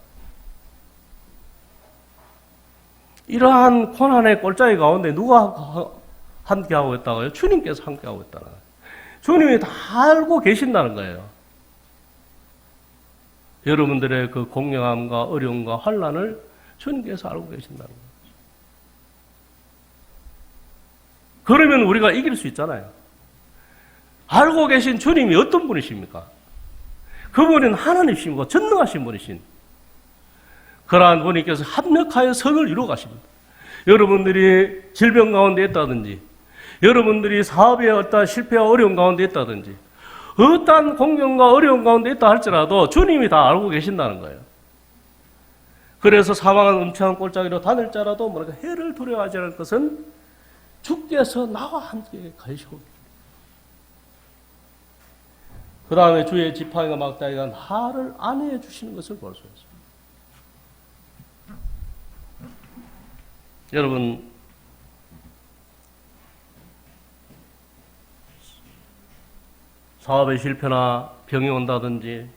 이러한 고난의 골짜기 가운데 누가 함께하고 있다고요? 주님께서 함께하고 있다는 거예요. 주님이 다 알고 계신다는 거예요. 여러분들의 그 공경함과 어려움과 환난을 주님께서 알고 계신다는 거예요. 그러면 우리가 이길 수 있잖아요. 알고 계신 주님이 어떤 분이십니까? 그분은 하나님이시고 전능하신 분이신 그러한 분께서 합력하여 선을 이루어 가십니다. 여러분들이 질병 가운데 있다든지, 여러분들이 사업에 어떠한 실패와 어려움 가운데 있다든지, 어떠한 공경과 어려움 가운데 있다 할지라도 주님이 다 알고 계신다는 거예요. 그래서 사망한 음침한 골짜기로 다닐지라도 뭐랄까 해를 두려워하지 않을 것은 주께서 나와 함께 가시고, 그 다음에 주의 지팡이와 막대기가 나를 안위해 주시는 것을 볼 수 있습니다. 여러분, 사업의 실패나 병이 온다든지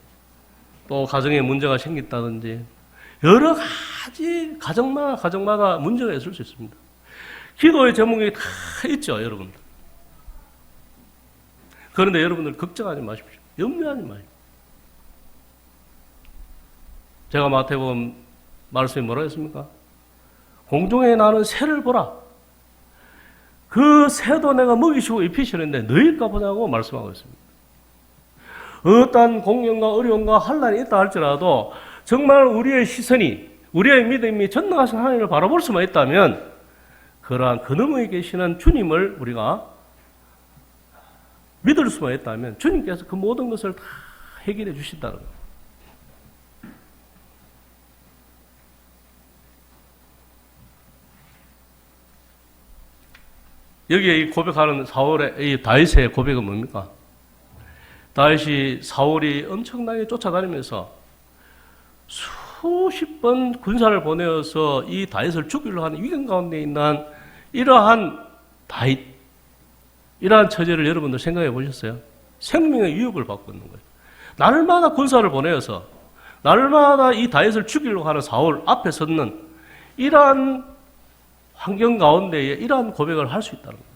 또 가정에 문제가 생겼다든지 여러 가지 가정마다 문제가 있을 수 있습니다. 기도의 제목이 다 있죠, 여러분들. 그런데 여러분들 걱정하지 마십시오. 염려하지 마십시오. 제가 마태복음 말씀이 뭐라 했습니까? 공중에 나는 새를 보라. 그 새도 내가 먹이시고 입히시는데 너희일까 보냐고 말씀하고 있습니다. 어떠한 공경과 어려움과 환난이 있다 할지라도 정말 우리의 시선이, 우리의 믿음이 전능하신 하나님을 바라볼 수만 있다면 그러한 그놈에 계시는 주님을 우리가 믿을 수만 있다면 주님께서 그 모든 것을 다 해결해 주신다는 거예요. 여기에 이 고백하는 사울의, 이 다윗의 고백은 뭡니까? 다윗이 사울이 엄청나게 쫓아다니면서 수십 번 군사를 보내어서 이 다윗을 죽이려 하는 위기 가운데 있는 이러한 다윗, 이러한 처지를 여러분들 생각해 보셨어요? 생명의 위협을 받고 있는 거예요. 날마다 군사를 보내어서 날마다 이 다윗을 죽이려고 하는 사울 앞에 섰는 이러한 환경 가운데에 이러한 고백을 할 수 있다는 거예요.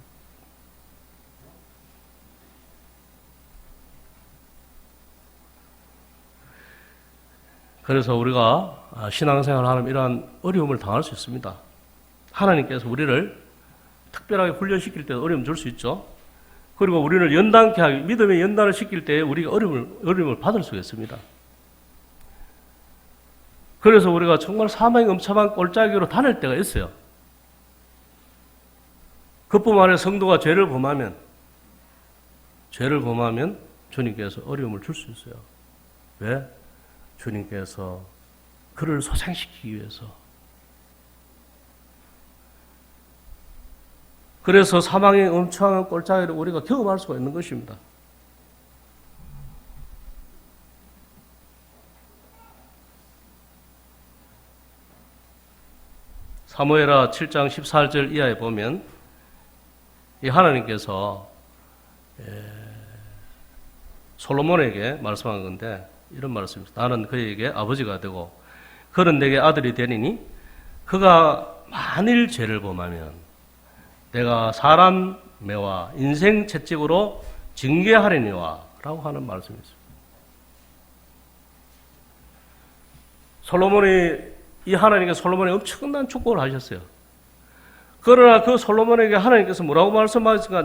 그래서 우리가 신앙생활을 하면 이러한 어려움을 당할 수 있습니다. 하나님께서 우리를 특별하게 훈련시킬 때 어려움 줄 수 있죠. 그리고 우리를 연단케 하기, 믿음의 연단을 시킬 때 우리가 어려움을 받을 수가 있습니다. 그래서 우리가 정말 사망의 엄참한 꼴짜기로 다닐 때가 있어요. 그뿐만 아니라 성도가 죄를 범하면 주님께서 어려움을 줄 수 있어요. 왜? 주님께서 그를 소생시키기 위해서. 그래서 사망의 엄청난 꼴짜기를 우리가 경험할 수가 있는 것입니다. 사무엘하 7장 14절 이하에 보면 이 하나님께서 솔로몬에게 말씀한 건데 이런 말씀입니다. 나는 그에게 아버지가 되고 그는 내게 아들이 되리니 그가 만일 죄를 범하면 내가 사람 매와 인생 채찍으로 징계하리니와 라고 하는 말씀이 있습니다. 이 하나님께 솔로몬이 엄청난 축복을 하셨어요. 그러나 그 솔로몬에게 하나님께서 뭐라고 말씀하셨습니까?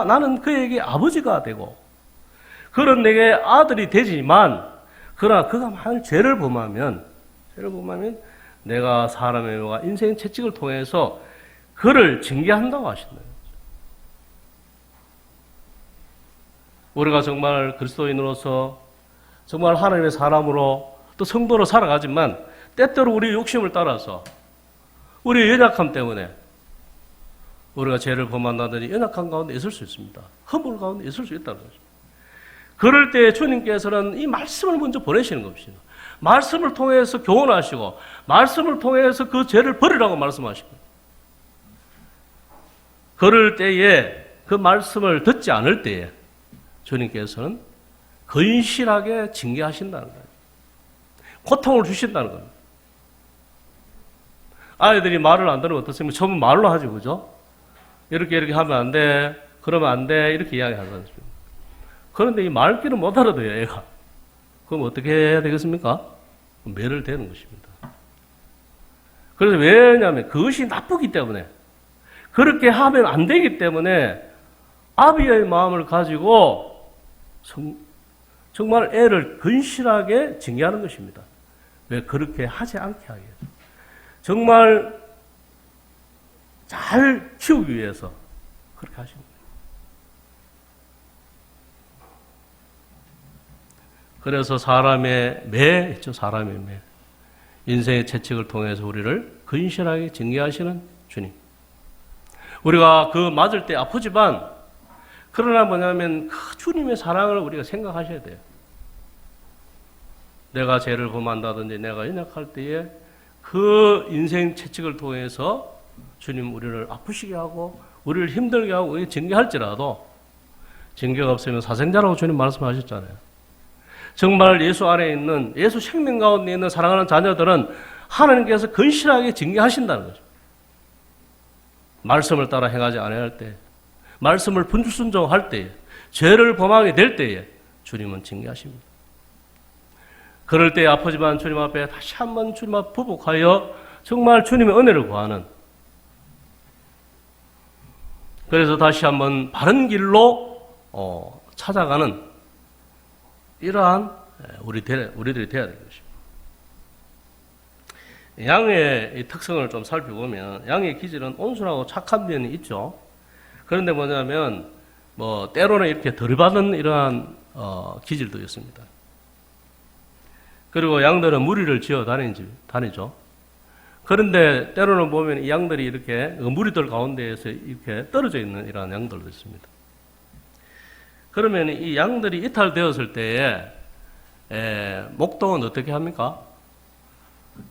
나는 그에게 아버지가 되고 그는 내게 아들이 되지만 그러나 그가 만일 죄를 범하면 내가 사람의 매와 인생 채찍을 통해서 그를 징계한다고 하신다. 우리가 정말 그리스도인으로서 정말 하나님의 사람으로 또 성도로 살아가지만 때때로 우리 욕심을 따라서 우리의 연약함 때문에 우리가 죄를 범한다더니 연약함 가운데 있을 수 있습니다. 허물 가운데 있을 수 있다는 거죠. 그럴 때 주님께서는 이 말씀을 먼저 보내시는 것입니다. 말씀을 통해서 교훈하시고 말씀을 통해서 그 죄를 버리라고 말씀하시고 그럴 때에 그 말씀을 듣지 않을 때에 주님께서는 근실하게 징계하신다는 거예요. 고통을 주신다는 겁니다. 아이들이 말을 안 들으면 어떻습니까? 처음 말로 하죠, 그죠? 이렇게 하면 안 돼, 그러면 안 돼, 이렇게 이야기하잖아요. 그런데 이 말귀를 못 알아둬요, 애가. 그럼 어떻게 해야 되겠습니까? 매를 대는 것입니다. 그래서 왜냐하면 그것이 나쁘기 때문에, 그렇게 하면 안 되기 때문에 아비의 마음을 가지고 정말 애를 근실하게 징계하는 것입니다. 왜 그렇게 하지 않게 하게. 정말 잘 키우기 위해서 그렇게 하신 거예요. 그래서 사람의 매 있죠. 사람의 매. 인생의 채찍을 통해서 우리를 근실하게 징계하시는 주님. 우리가 그 맞을 때 아프지만 그러나 뭐냐면 그 주님의 사랑을 우리가 생각하셔야 돼요. 내가 죄를 범한다든지 내가 연약할 때에 그 인생 채찍을 통해서 주님 우리를 아프시게 하고 우리를 힘들게 하고 징계할지라도 징계가 없으면 사생자라고 주님 말씀하셨잖아요. 정말 예수 안에 있는 예수 생명 가운데 있는 사랑하는 자녀들은 하나님께서 근실하게 징계하신다는 거죠. 말씀을 따라 행하지 않을 때, 말씀을 분주순종할 때에, 죄를 범하게 될 때에 주님은 징계하십니다. 그럴 때 아프지만 주님 앞에 다시 한번 주님 앞에 부복하여 정말 주님의 은혜를 구하는, 그래서 다시 한번 바른 길로 찾아가는 이러한 우리들이 되어야 되는 것입니다. 양의 특성을 좀 살펴보면 양의 기질은 온순하고 착한 면이 있죠. 그런데 뭐냐면 때로는 이렇게 덜 받은 이러한 기질도 있습니다. 그리고 양들은 무리를 지어 다니죠. 그런데 때로는 보면 이 양들이 이렇게 무리들 가운데에서 이렇게 떨어져 있는 이러한 양들도 있습니다. 그러면 이 양들이 이탈되었을 때에 목동은 어떻게 합니까?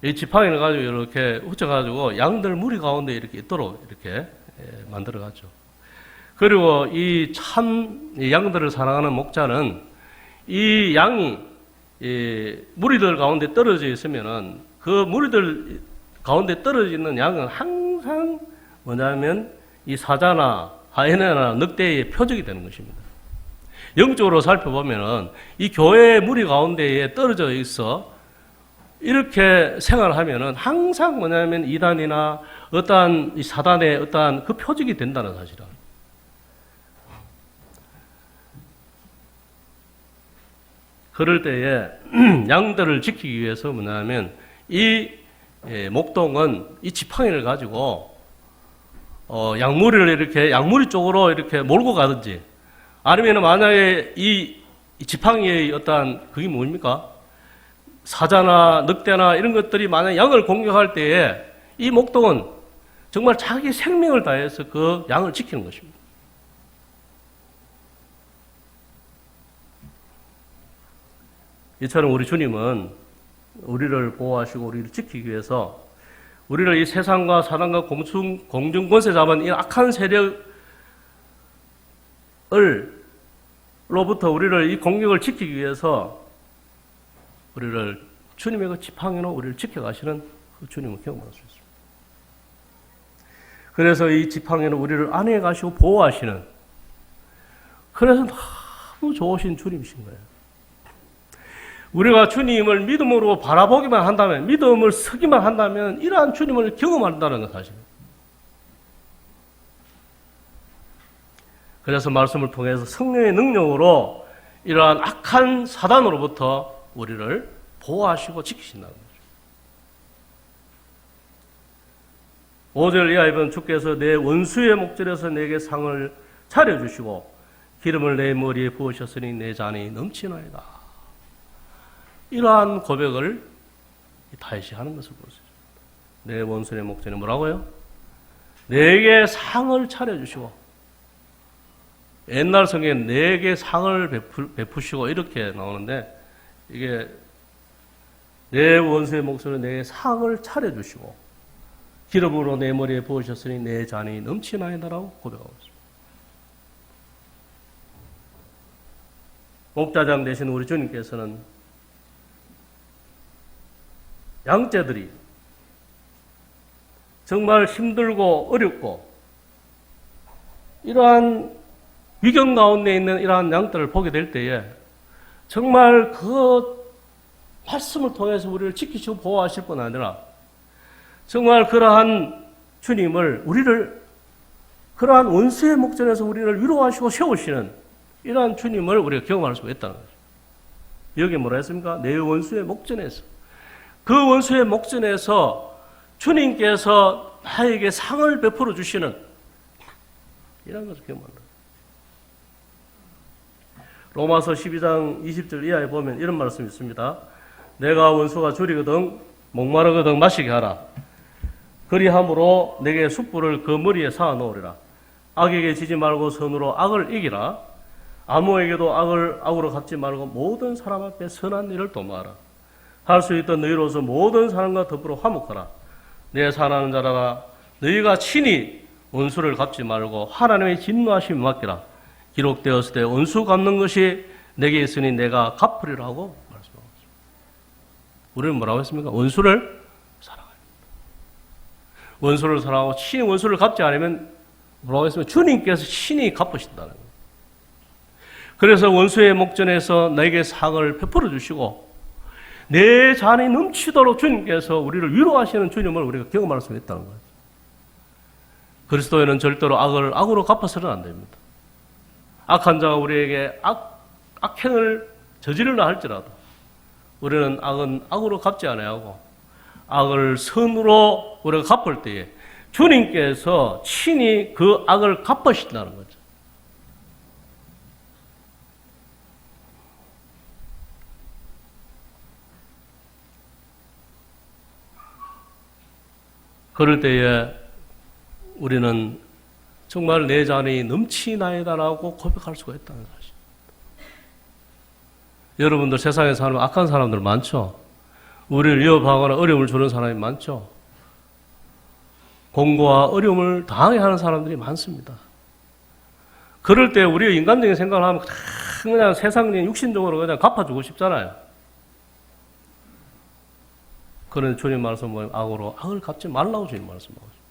이 지팡이를 가지고 이렇게 흩어가지고 양들 무리 가운데 이렇게 있도록 이렇게 만들어가죠. 그리고 이 양들을 사랑하는 목자는 이 양이 무리들 가운데 떨어져 있으면은 그 무리들 가운데 떨어져 있는 양은 항상 뭐냐면 이 사자나 하이에나나 늑대의 표적이 되는 것입니다. 영적으로 살펴보면은 이 교회의 무리 가운데에 떨어져 있어 이렇게 생활하면은 항상 뭐냐면 이단이나 어떠한 사단의 어떠한 그 표적이 된다는 사실은. 그럴 때에 양들을 지키기 위해서 뭐냐면 이 목동은 이 지팡이를 가지고 양무리를 이렇게 양무리 쪽으로 이렇게 몰고 가든지 아니면 만약에 이 지팡이의 어떠한 그게 뭡니까? 사자나 늑대나 이런 것들이 만약 양을 공격할 때에 이 목동은 정말 자기 생명을 다해서 그 양을 지키는 것입니다. 이처럼 우리 주님은 우리를 보호하시고 우리를 지키기 위해서 우리를 이 세상과 사단과 공중권세 잡은 이 악한 세력으로부터 우리를 이 공격을 지키기 위해서 우리를 주님의 그 지팡이로 우리를 지켜가시는 그 주님을 경험할 수 있습니다. 그래서 이 지팡이는 우리를 안에 가시고 보호하시는 그래서 너무 좋으신 주님이신 거예요. 우리가 주님을 믿음으로 바라보기만 한다면 믿음을 서기만 한다면 이러한 주님을 경험한다는 것 사실입니다. 그래서 말씀을 통해서 성령의 능력으로 이러한 악한 사단으로부터 우리를 보호하시고 지키신다는 거죠. 5절 이하에 보면 주께서 내 원수의 목전에서 내게 상을 차려주시고 기름을 내 머리에 부으셨으니 내 잔이 넘치나이다. 이러한 고백을 다윗이 하는 것을 볼 수 있습니다. 내 원수의 목전에 뭐라고요? 내게 상을 차려주시고 옛날 성경에 내게 상을 베푸시고 이렇게 나오는데 이게 내 원수의 목소리로 내 상을 차려주시고 기름으로 내 머리에 부으셨으니 내 잔이 넘치나이다라고 고백하고 있습니다. 목자장 되신 우리 주님께서는 양떼들이 정말 힘들고 어렵고 이러한 위경 가운데 있는 이러한 양떼를 보게 될 때에 정말 그 말씀을 통해서 우리를 지키시고 보호하실 뿐 아니라 정말 그러한 주님을 우리를 그러한 원수의 목전에서 우리를 위로하시고 세우시는 이러한 주님을 우리가 경험할 수가 있다는 거죠. 여기 뭐라 했습니까? 내 원수의 목전에서 그 원수의 목전에서 주님께서 나에게 상을 베풀어 주시는 이런 것을 경험한다. 로마서 12장 20절 이하에 보면 이런 말씀이 있습니다. 내가 원수가 줄이거든 목마르거든 마시게 하라. 그리함으로 내게 숯불을 그 머리에 쌓아 놓으리라. 악에게 지지 말고 선으로 악을 이기라. 아무에게도 악으로 갚지 말고 모든 사람 앞에 선한 일을 도모하라. 할 수 있던 너희로서 모든 사람과 더불어 화목하라. 내 사랑하는 자라가 너희가 친히 원수를 갚지 말고 하나님의 진노하심을 맡기라. 기록되었을 때 원수 갚는 것이 내게 있으니 내가 갚으리라고 말씀하고 있습니다. 우리는 뭐라고 했습니까? 원수를 사랑해야 됩니다. 원수를 사랑하고 친히 원수를 갚지 않으면 뭐라고 했습니까? 주님께서 친히 갚으신다는 거예요. 그래서 원수의 목전에서 내게 상을 베풀어 주시고 내 잔이 넘치도록 주님께서 우리를 위로하시는 주님을 우리가 경험할 수 있다는 거예요. 그리스도인은 절대로 악을 악으로 갚아서는 안 됩니다. 악한 자가 우리에게 악행을 저지르려 할지라도 우리는 악은 악으로 갚지 않아야 하고 악을 선으로 우리가 갚을 때에 주님께서 친히 그 악을 갚으신다는 거죠. 그럴 때에 우리는 정말 내 잔이 넘치나이다라고 고백할 수가 있다는 사실. 여러분들 세상에 사는 악한 사람들 많죠? 우리를 위협하거나 어려움을 주는 사람이 많죠? 공고와 어려움을 당하게 하는 사람들이 많습니다. 그럴 때 우리가 인간적인 생각을 하면 그냥 세상적인 육신적으로 그냥 갚아주고 싶잖아요. 그런데 주님 말씀 보면 악으로 악을 갚지 말라고 주님 말씀하고 있습니다.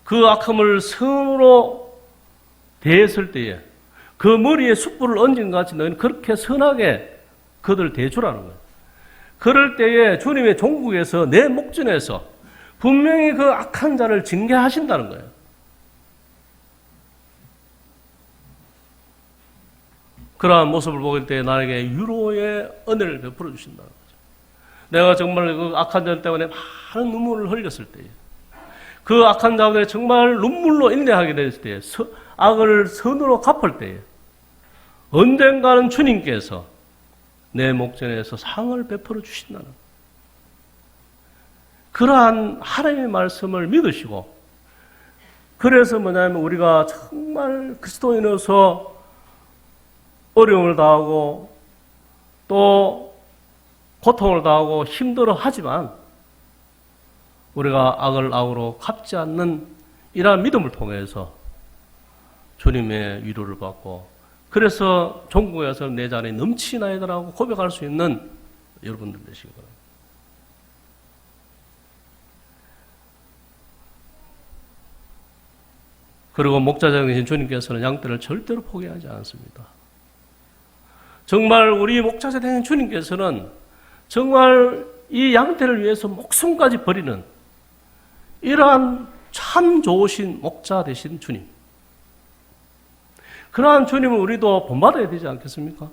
그 악함을 선으로 대했을 때에 그 머리에 숯불을 얹은 것 같이 너희는 그렇게 선하게 그들을 대주라는 거예요. 그럴 때에 주님의 종국에서 내 목전에서 분명히 그 악한 자를 징계하신다는 거예요. 그러한 모습을 보일 때 나에게 위로의 은혜를 베풀어 주신다는 거죠. 내가 정말 그 악한 자 때문에 많은 눈물을 흘렸을 때에 그 악한 자들이 정말 눈물로 인내하게 됐을 때에 악을 선으로 갚을 때에 언젠가는 주님께서 내 목전에서 상을 베풀어 주신다는 그러한 하나님의 말씀을 믿으시고 그래서 뭐냐면 우리가 정말 그리스도인으로서 어려움을 당하고 또 고통을 당하고 힘들어 하지만 우리가 악을 악으로 갚지 않는 이러한 믿음을 통해서 주님의 위로를 받고 그래서 종국에서 내 잔이 넘치나이다라고 고백할 수 있는 여러분들 되시기 바랍니다. 그리고 목자장이신 주님께서는 양떼를 절대로 포기하지 않습니다. 정말 우리 목자가 되는 주님께서는 정말 이 양떼를 위해서 목숨까지 버리는 이러한 참 좋으신 목자 되신 주님. 그러한 주님을 우리도 본받아야 되지 않겠습니까?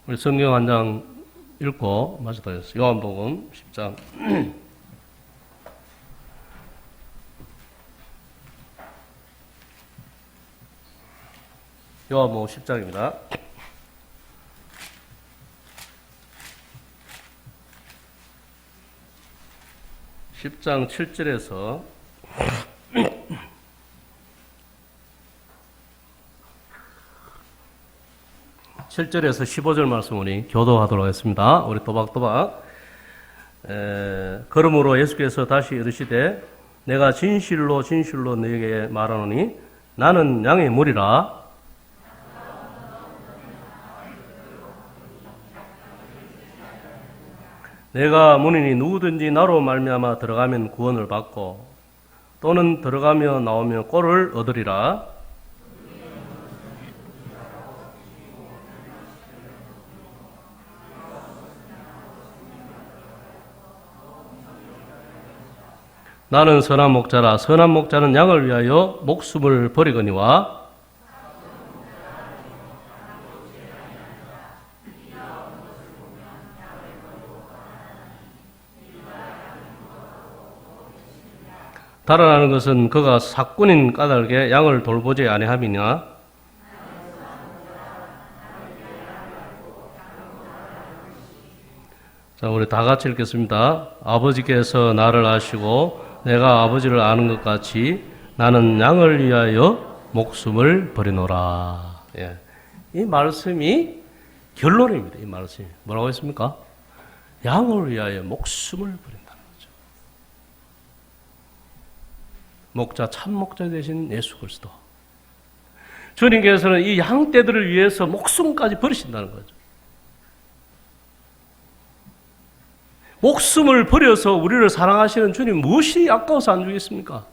우리 성경 한 장 읽고 마치도록 하겠습니다. 요한복음 10장 요한복음 10장입니다. 10장 7절에서 7절에서 15절 말씀 우리 교도하도록 하겠습니다. 우리 또박또박. 그러므로 예수께서 다시 이르시되 내가 진실로 진실로 너에게 말하노니 나는 양의 물이라. 내가 문이니 누구든지 나로 말미암아 들어가면 구원을 받고 또는 들어가며 나오며 꼴을 얻으리라. 나는 선한 목자라. 선한 목자는 양을 위하여 목숨을 버리거니와 달아나는 것은 그가 사꾼인 까닭에 양을 돌보지 아니함이냐. 자, 우리 다 같이 읽겠습니다. 아버지께서 나를 아시고 내가 아버지를 아는 것 같이 나는 양을 위하여 목숨을 버리노라. 예. 이 말씀이 결론입니다. 이 말씀이 뭐라고 했습니까? 양을 위하여 목숨을 버린다는 거죠. 목자, 참 목자 되신 예수 그리스도. 주님께서는 이 양떼들을 위해서 목숨까지 버리신다는 거죠. 목숨을 버려서 우리를 사랑하시는 주님 무엇이 아까워서 안 주겠습니까?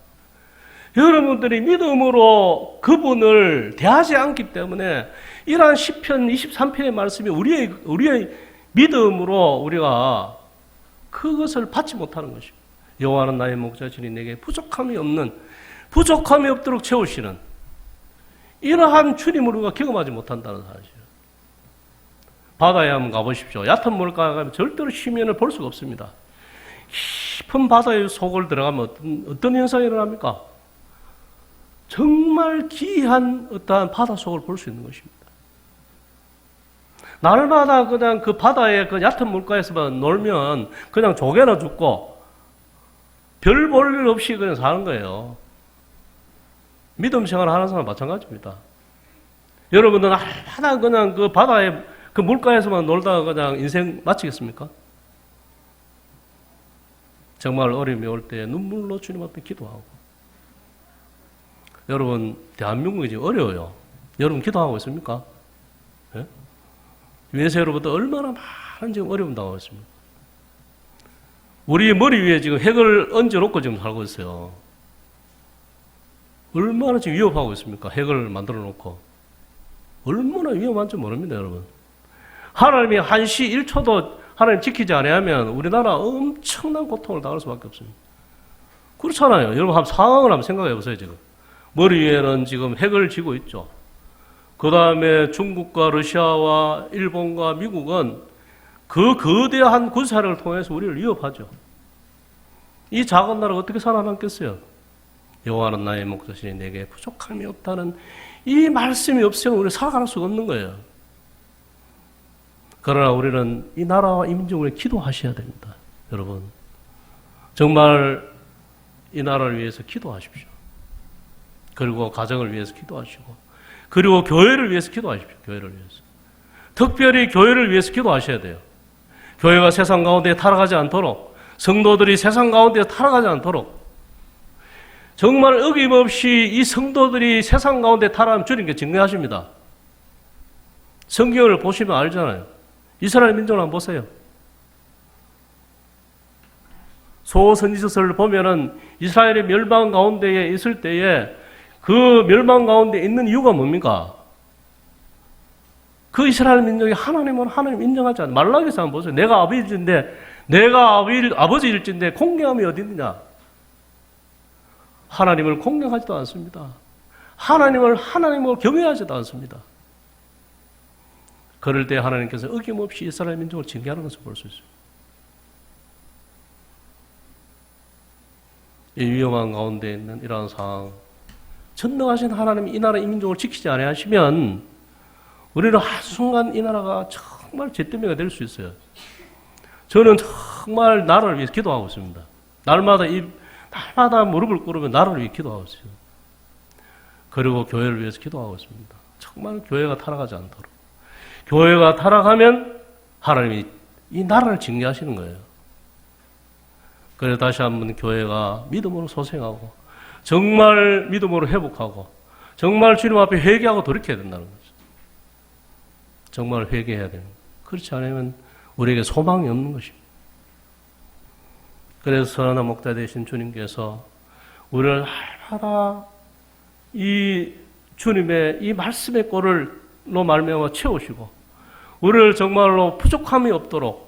여러분들이 믿음으로 그분을 대하지 않기 때문에 이러한 시편 23편의 말씀이 우리의 믿음으로 우리가 그것을 받지 못하는 것입니다. 여호와는 나의 목자시니 내게 부족함이 없도록 채우시는 이러한 주님을 우리가 경험하지 못한다는 사실. 바다에 한번 가보십시오. 얕은 물가에 가면 절대로 시면을 볼 수가 없습니다. 깊은 바다의 속을 들어가면 어떤 현상이 일어납니까? 정말 기이한 어떠한 바다 속을 볼 수 있는 것입니다. 날마다 그냥 그 바다에 그 얕은 물가에서만 놀면 그냥 조개나 죽고 별 볼 일 없이 그냥 사는 거예요. 믿음 생활 하는 사람 마찬가지입니다. 여러분들 날마다 그냥 그 바다에 그 물가에서만 놀다가 그냥 인생 마치겠습니까? 정말 어려움이 올 때 눈물로 주님 앞에 기도하고. 여러분, 대한민국이 지금 어려워요. 여러분 기도하고 있습니까? 예? 유엔세로부터 얼마나 많은 지금 어려움 당하고 있습니다. 우리 머리 위에 지금 핵을 얹어놓고 지금 살고 있어요. 얼마나 지금 위협하고 있습니까? 핵을 만들어 놓고. 얼마나 위험한지 모릅니다, 여러분. 하나님이 한시 1초도 하나님 지키지 않으면 우리나라 엄청난 고통을 당할 수밖에 없습니다. 그렇잖아요. 여러분 한번 상황을 한번 생각해 보세요, 지금. 머리 위에는 지금 핵을 쥐고 있죠. 그 다음에 중국과 러시아와 일본과 미국은 그 거대한 군사력을 통해서 우리를 위협하죠. 이 작은 나라가 어떻게 살아남겠어요? 여호와는 나의 목자시니 내게 부족함이 없다는 이 말씀이 없으면 우리는 살아갈 수가 없는 거예요. 그러나 우리는 이 나라와 이 민족을 기도하셔야 됩니다. 여러분, 정말 이 나라를 위해서 기도하십시오. 그리고 가정을 위해서 기도하시고, 그리고 교회를 위해서 기도하십시오. 교회를 위해서. 특별히 교회를 위해서 기도하셔야 돼요. 교회가 세상 가운데 타락하지 않도록, 성도들이 세상 가운데 타락하지 않도록, 정말 어김없이 이 성도들이 세상 가운데 타락하면 주님께 증거하십니다. 성경을 보시면 알잖아요. 이스라엘 민족을 한번 보세요. 소선지서를 보면은 이스라엘의 멸망 가운데에 있을 때에 그 멸망 가운데 있는 이유가 뭡니까? 그 이스라엘 민족이 하나님은 하나님 인정하지 않아요. 말라기서 한번 보세요. 내가 아버지일진데 공경함이 어디 있느냐? 하나님을 공경하지도 않습니다. 하나님을 경외하지도 않습니다. 그럴 때 하나님께서 어김없이 이스라엘 민족을 징계하는 것을 볼 수 있습니다. 이 위험한 가운데 있는 이러한 상황, 전능하신 하나님이 이 나라 이 민족을 지키지 아니하시면 우리는 한순간 이 나라가 정말 잿더미가 될 수 있어요. 저는 정말 나라를 위해서 기도하고 있습니다. 날마다 무릎을 꿇으면 나라를 위해 기도하고 있어요. 그리고 교회를 위해서 기도하고 있습니다. 정말 교회가 타락하지 않도록. 교회가 타락하면 하나님이 이 나라를 징계하시는 거예요. 그래서 다시 한번 교회가 믿음으로 소생하고 정말 믿음으로 회복하고 정말 주님 앞에 회개하고 돌이켜야 된다는 거죠. 정말 회개해야 됩니다. 그렇지 않으면 우리에게 소망이 없는 것입니다. 그래서 선한 목자 되신 주님께서 우리를 날마다 이 주님의 이 말씀의 꼴로 말미암아 채우시고 우리를 정말로 부족함이 없도록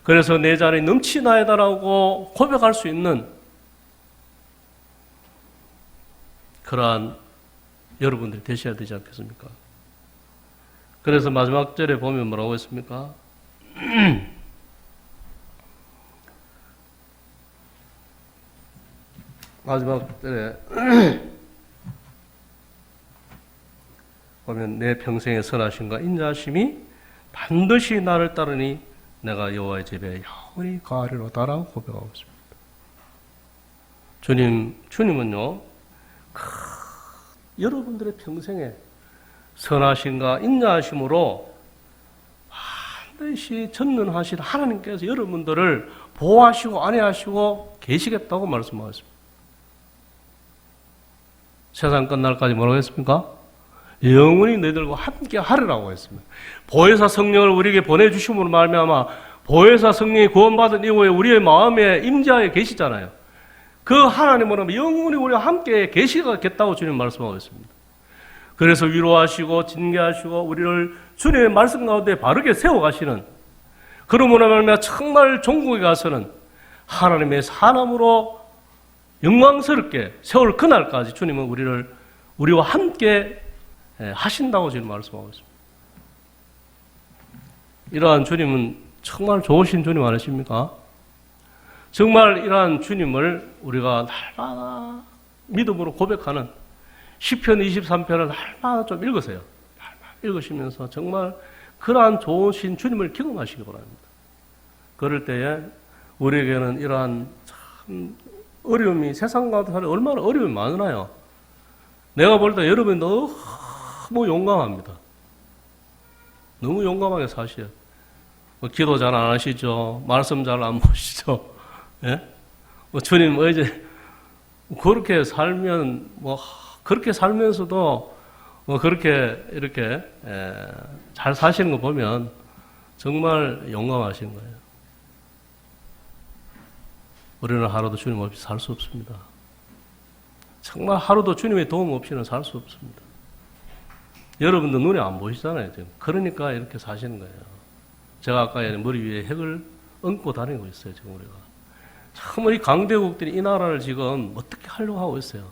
그래서 내 자리 넘치나이다라고 고백할 수 있는 그러한 여러분들이 되셔야 되지 않겠습니까? 그래서 마지막 절에 보면 뭐라고 했습니까? 마지막 절에 보면 내 평생의 선하심과 인자하심이 반드시 나를 따르니 내가 여호와의 집에 영원히 거하리로다라고 고백하고 있습니다. 주님은요, 여러분들의 평생에 선하심과 인자하심으로 반드시 전능하신 하나님께서 여러분들을 보호하시고 안위하시고 계시겠다고 말씀하셨습니다. 세상 끝날까지 뭐라고 했습니까? 영원히 너희들과 함께 하리라고 했습니다. 보혜사 성령을 우리에게 보내주심으로 말미암아 보혜사 성령이 구원받은 이후에 우리의 마음에 임재하여 계시잖아요. 그 하나님으로 영원히 우리와 함께 계시겠다고 주님 말씀하고 있습니다. 그래서 위로하시고 징계하시고 우리를 주님의 말씀 가운데 바르게 세워가시는 그러므로 말미암아 정말 종국에 가서는 하나님의 사람으로 영광스럽게 세울 그날까지 주님은 우리와 함께 하신다고 지금 말씀하고 있습니다. 이러한 주님은 정말 좋으신 주님 아니십니까? 정말 이러한 주님을 우리가 날마다 믿음으로 고백하는 시편 23편을 날마다 좀 읽으세요. 날마다 읽으시면서 정말 그러한 좋으신 주님을 경험하시기 바랍니다. 그럴 때에 우리에게는 이러한 참 어려움이 세상과 다르게 얼마나 어려움이 많으나요? 내가 볼 때 여러분이 너무 용감합니다. 너무 용감하게 사셔요. 기도 잘 안 하시죠? 말씀 잘 안 보시죠? 예? 주님 어제 그렇게 살면 그렇게 살면서도 그렇게 이렇게 잘 사시는 거 보면 정말 용감하신 거예요. 우리는 하루도 주님 없이 살 수 없습니다. 정말 하루도 주님의 도움 없이는 살 수 없습니다. 여러분도 눈에 안 보이시잖아요, 지금. 그러니까 이렇게 사시는 거예요. 제가 아까 머리 위에 핵을 얹고 다니고 있어요, 지금 우리가. 참, 우리 강대국들이 이 나라를 지금 어떻게 하려고 하고 있어요.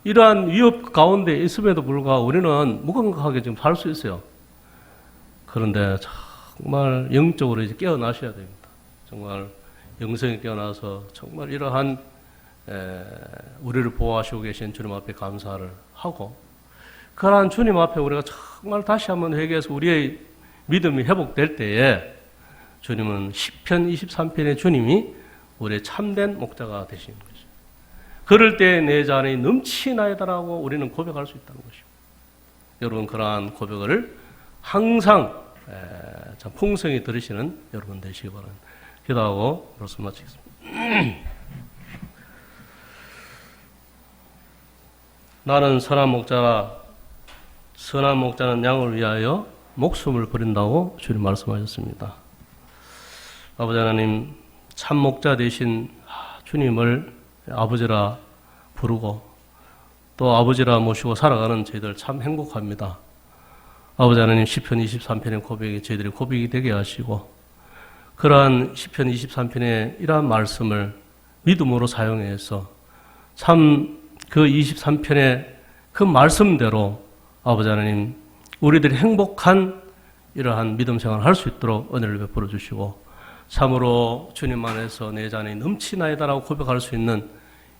이러한 위협 가운데 있음에도 불구하고 우리는 무감각하게 지금 살 수 있어요. 그런데 정말 영적으로 이제 깨어나셔야 됩니다. 정말 영성이 깨어나서 정말 이러한 우리를 보호하시고 계신 주님 앞에 감사를 하고 그러한 주님 앞에 우리가 정말 다시 한번 회개해서 우리의 믿음이 회복될 때에 주님은 시편 23편의 주님이 우리의 참된 목자가 되시는 거죠. 그럴 때 내 잔이 넘치나이다라고 우리는 고백할 수 있다는 것입니다. 여러분 그러한 고백을 항상 참 풍성히 들으시는 여러분 되시기 바랍니다. 기도하고 말씀 마치겠습니다. 나는 선한 목자가 선한 목자는 양을 위하여 목숨을 버린다고 주님 말씀하셨습니다. 아버지 하나님 참 목자 되신 주님을 아버지라 부르고 또 아버지라 모시고 살아가는 저희들 참 행복합니다. 아버지 하나님 시편 23편의 고백이 저희들의 고백이 되게 하시고 그러한 시편 23편의 이러한 말씀을 믿음으로 사용해서 참 그 23편의 그 말씀대로 아버지 하나님 우리들이 행복한 이러한 믿음 생활을 할 수 있도록 은혜를 베풀어 주시고 참으로 주님 안에서 내 잔이 넘치나이다라고 고백할 수 있는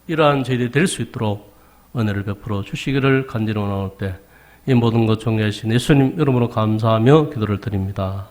이러한 저희들이 될 수 있도록 은혜를 베풀어 주시기를 간절히 원하올 때 이 모든 것 존귀하신 예수님 이름으로 감사하며 기도를 드립니다.